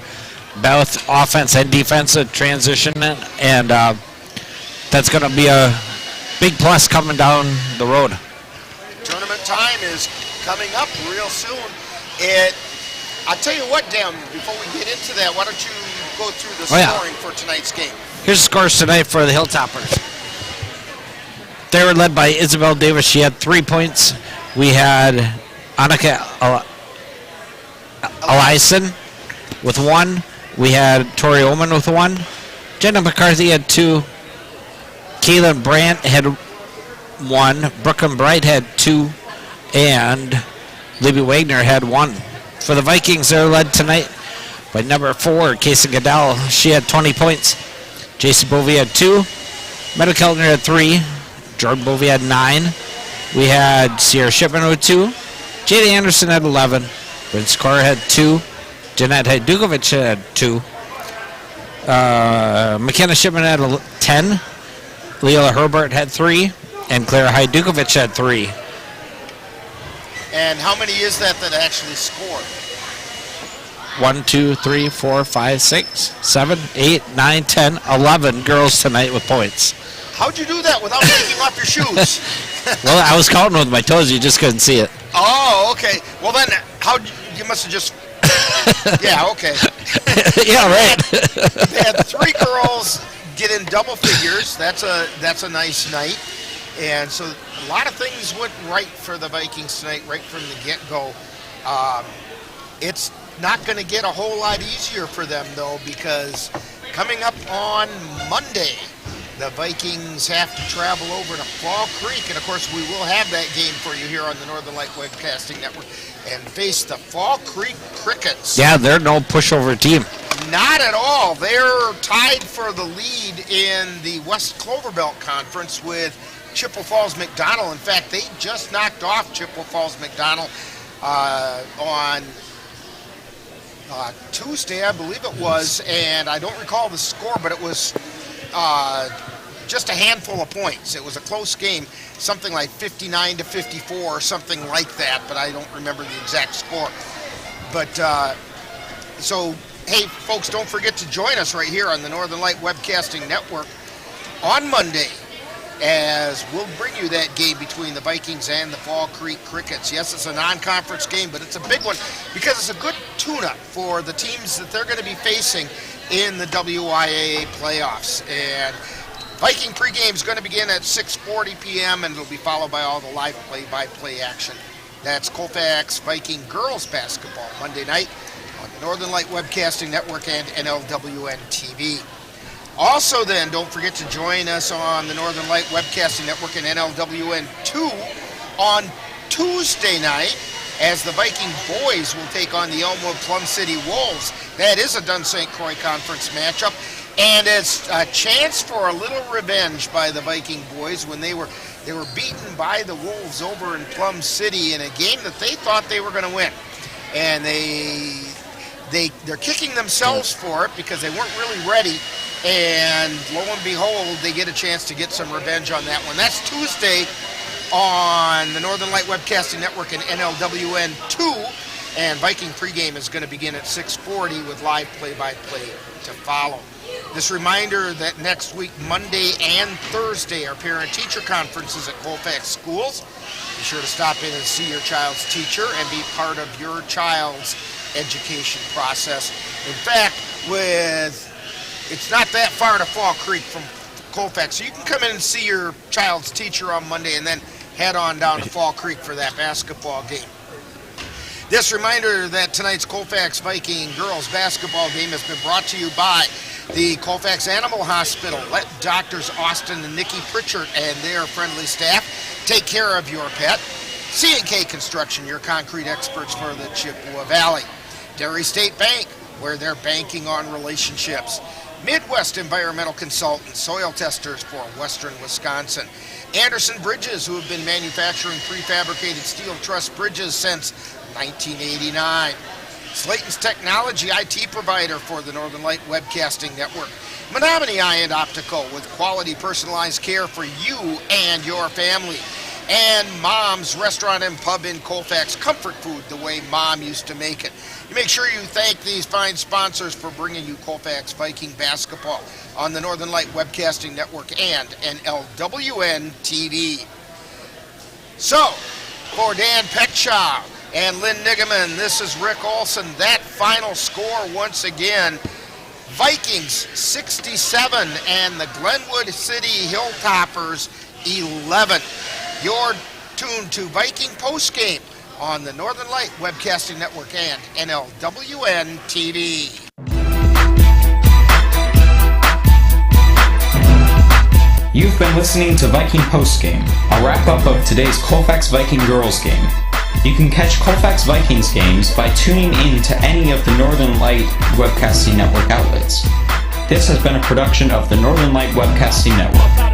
Speaker 15: both offense and defensive transition, and that's going to be a big plus coming down the road.
Speaker 6: Tournament time is coming up real soon. I'll tell you what, Dan, before we get into that, why don't you go through the scoring for tonight's game?
Speaker 15: Here's the scores tonight for the Hilltoppers. They were led by Isabel Davis. She had 3 points. We had Annika Eliason with 1. We had Tori Oman with 1. Jenna McCarthy had 2. Kaylin Brandt had 1. Brooklyn Bright had 2. And Libby Wagner had 1. For the Vikings, they're led tonight by number 4, Casey Goodell. She had 20 points. Jason Bovey had 2. Meta Keltner had 3. Jordan Bovey had 9. We had Sierra Shipman with 2. Jada Anderson had 11. Bryn Skor had 2. Jeanette Hajdukovic had 2. McKenna Shipman had 10. Leila Herbert had 3. And Clara Hajdukovic had 3.
Speaker 6: And how many is that actually scored?
Speaker 15: 1, 2, 3, 4, 5, 6, 7, 8, 9, 10, 11 girls tonight with points.
Speaker 6: How'd you do that without taking off your shoes?
Speaker 15: Well, I was counting with my toes. You just couldn't see it.
Speaker 6: Oh, okay. Well, then, you must have just... Yeah, okay.
Speaker 15: Yeah, right.
Speaker 6: They had 3 girls get in double figures. That's a nice night. And so a lot of things went right for the Vikings tonight, right from the get-go. It's not going to get a whole lot easier for them, though, because coming up on Monday, the Vikings have to travel over to Fall Creek, and of course we will have that game for you here on the Northern Light Webcasting Network, and face the Fall Creek Crickets.
Speaker 15: Yeah, they're no pushover team.
Speaker 6: Not at all. They're tied for the lead in the West Cloverbelt Conference with Chippewa Falls McDonell. In fact, they just knocked off Chippewa Falls McDonell on Tuesday, I believe it was, and I don't recall the score, but it was just a handful of points. It was a close game, something like 59-54 or something like that, but I don't remember the exact score. But so, hey, folks, don't forget to join us right here on the Northern Light Webcasting Network on Monday, as we'll bring you that game between the Vikings and the Fall Creek Crickets. Yes, it's a non-conference game, but it's a big one because it's a good tune-up for the teams that they're going to be facing in the WIAA playoffs. And Viking pregame is going to begin at 6:40 p.m. and it'll be followed by all the live play-by-play action. That's Colfax Viking Girls Basketball Monday night on the Northern Light Webcasting Network and NLWN-TV. Also then, don't forget to join us on the Northern Light Webcasting Network and NLWN-2 on Tuesday night, as the Viking boys will take on the Elmwood Plum City Wolves. That is a Dunn-St Croix Conference matchup, and it's a chance for a little revenge by the Viking boys when they were beaten by the Wolves over in Plum City in a game that they thought they were going to win. And they're kicking themselves for it because they weren't really ready. And lo and behold, they get a chance to get some revenge on that one. That's Tuesday on the Northern Light Webcasting Network and NLWN-2. And Viking pregame is going to begin at 6:40 with live play-by-play to follow. This reminder that next week, Monday and Thursday, are parent-teacher conferences at Colfax schools. Be sure to stop in and see your child's teacher and be part of your child's education process. In fact, it's not that far to Fall Creek from Colfax, so you can come in and see your child's teacher on Monday and then head on down to Fall Creek for that basketball game. This reminder that tonight's Colfax Viking Girls Basketball game has been brought to you by the Colfax Animal Hospital. Let Doctors Austin and Nikki Pritchard and their friendly staff take care of your pet. C&K Construction, your concrete experts for the Chippewa Valley. Dairy State Bank, where they're banking on relationships. Midwest Environmental Consultants, soil testers for western Wisconsin. Anderson Bridges, who have been manufacturing prefabricated steel truss bridges since 1989. Slayton's Technology, IT provider for the Northern Light Webcasting Network. Menominee Eye and Optical, with quality personalized care for you and your family. And Mom's Restaurant and Pub in Colfax, comfort food the way Mom used to make it. You make sure you thank these fine sponsors for bringing you Colfax Viking basketball on the Northern Light Webcasting Network and NLWN-TV. So, for Dan Petshaw and Lynn Nigaman, this is Rick Olson. That final score once again, Vikings 67 and the Glenwood City Hilltoppers 11. You're tuned to Viking Postgame on the Northern Light Webcasting Network and NLWN-TV.
Speaker 24: You've been listening to Viking Postgame, a wrap-up of today's Colfax Viking Girls game. You can catch Colfax Vikings games by tuning in to any of the Northern Light Webcasting Network outlets. This has been a production of the Northern Light Webcasting Network.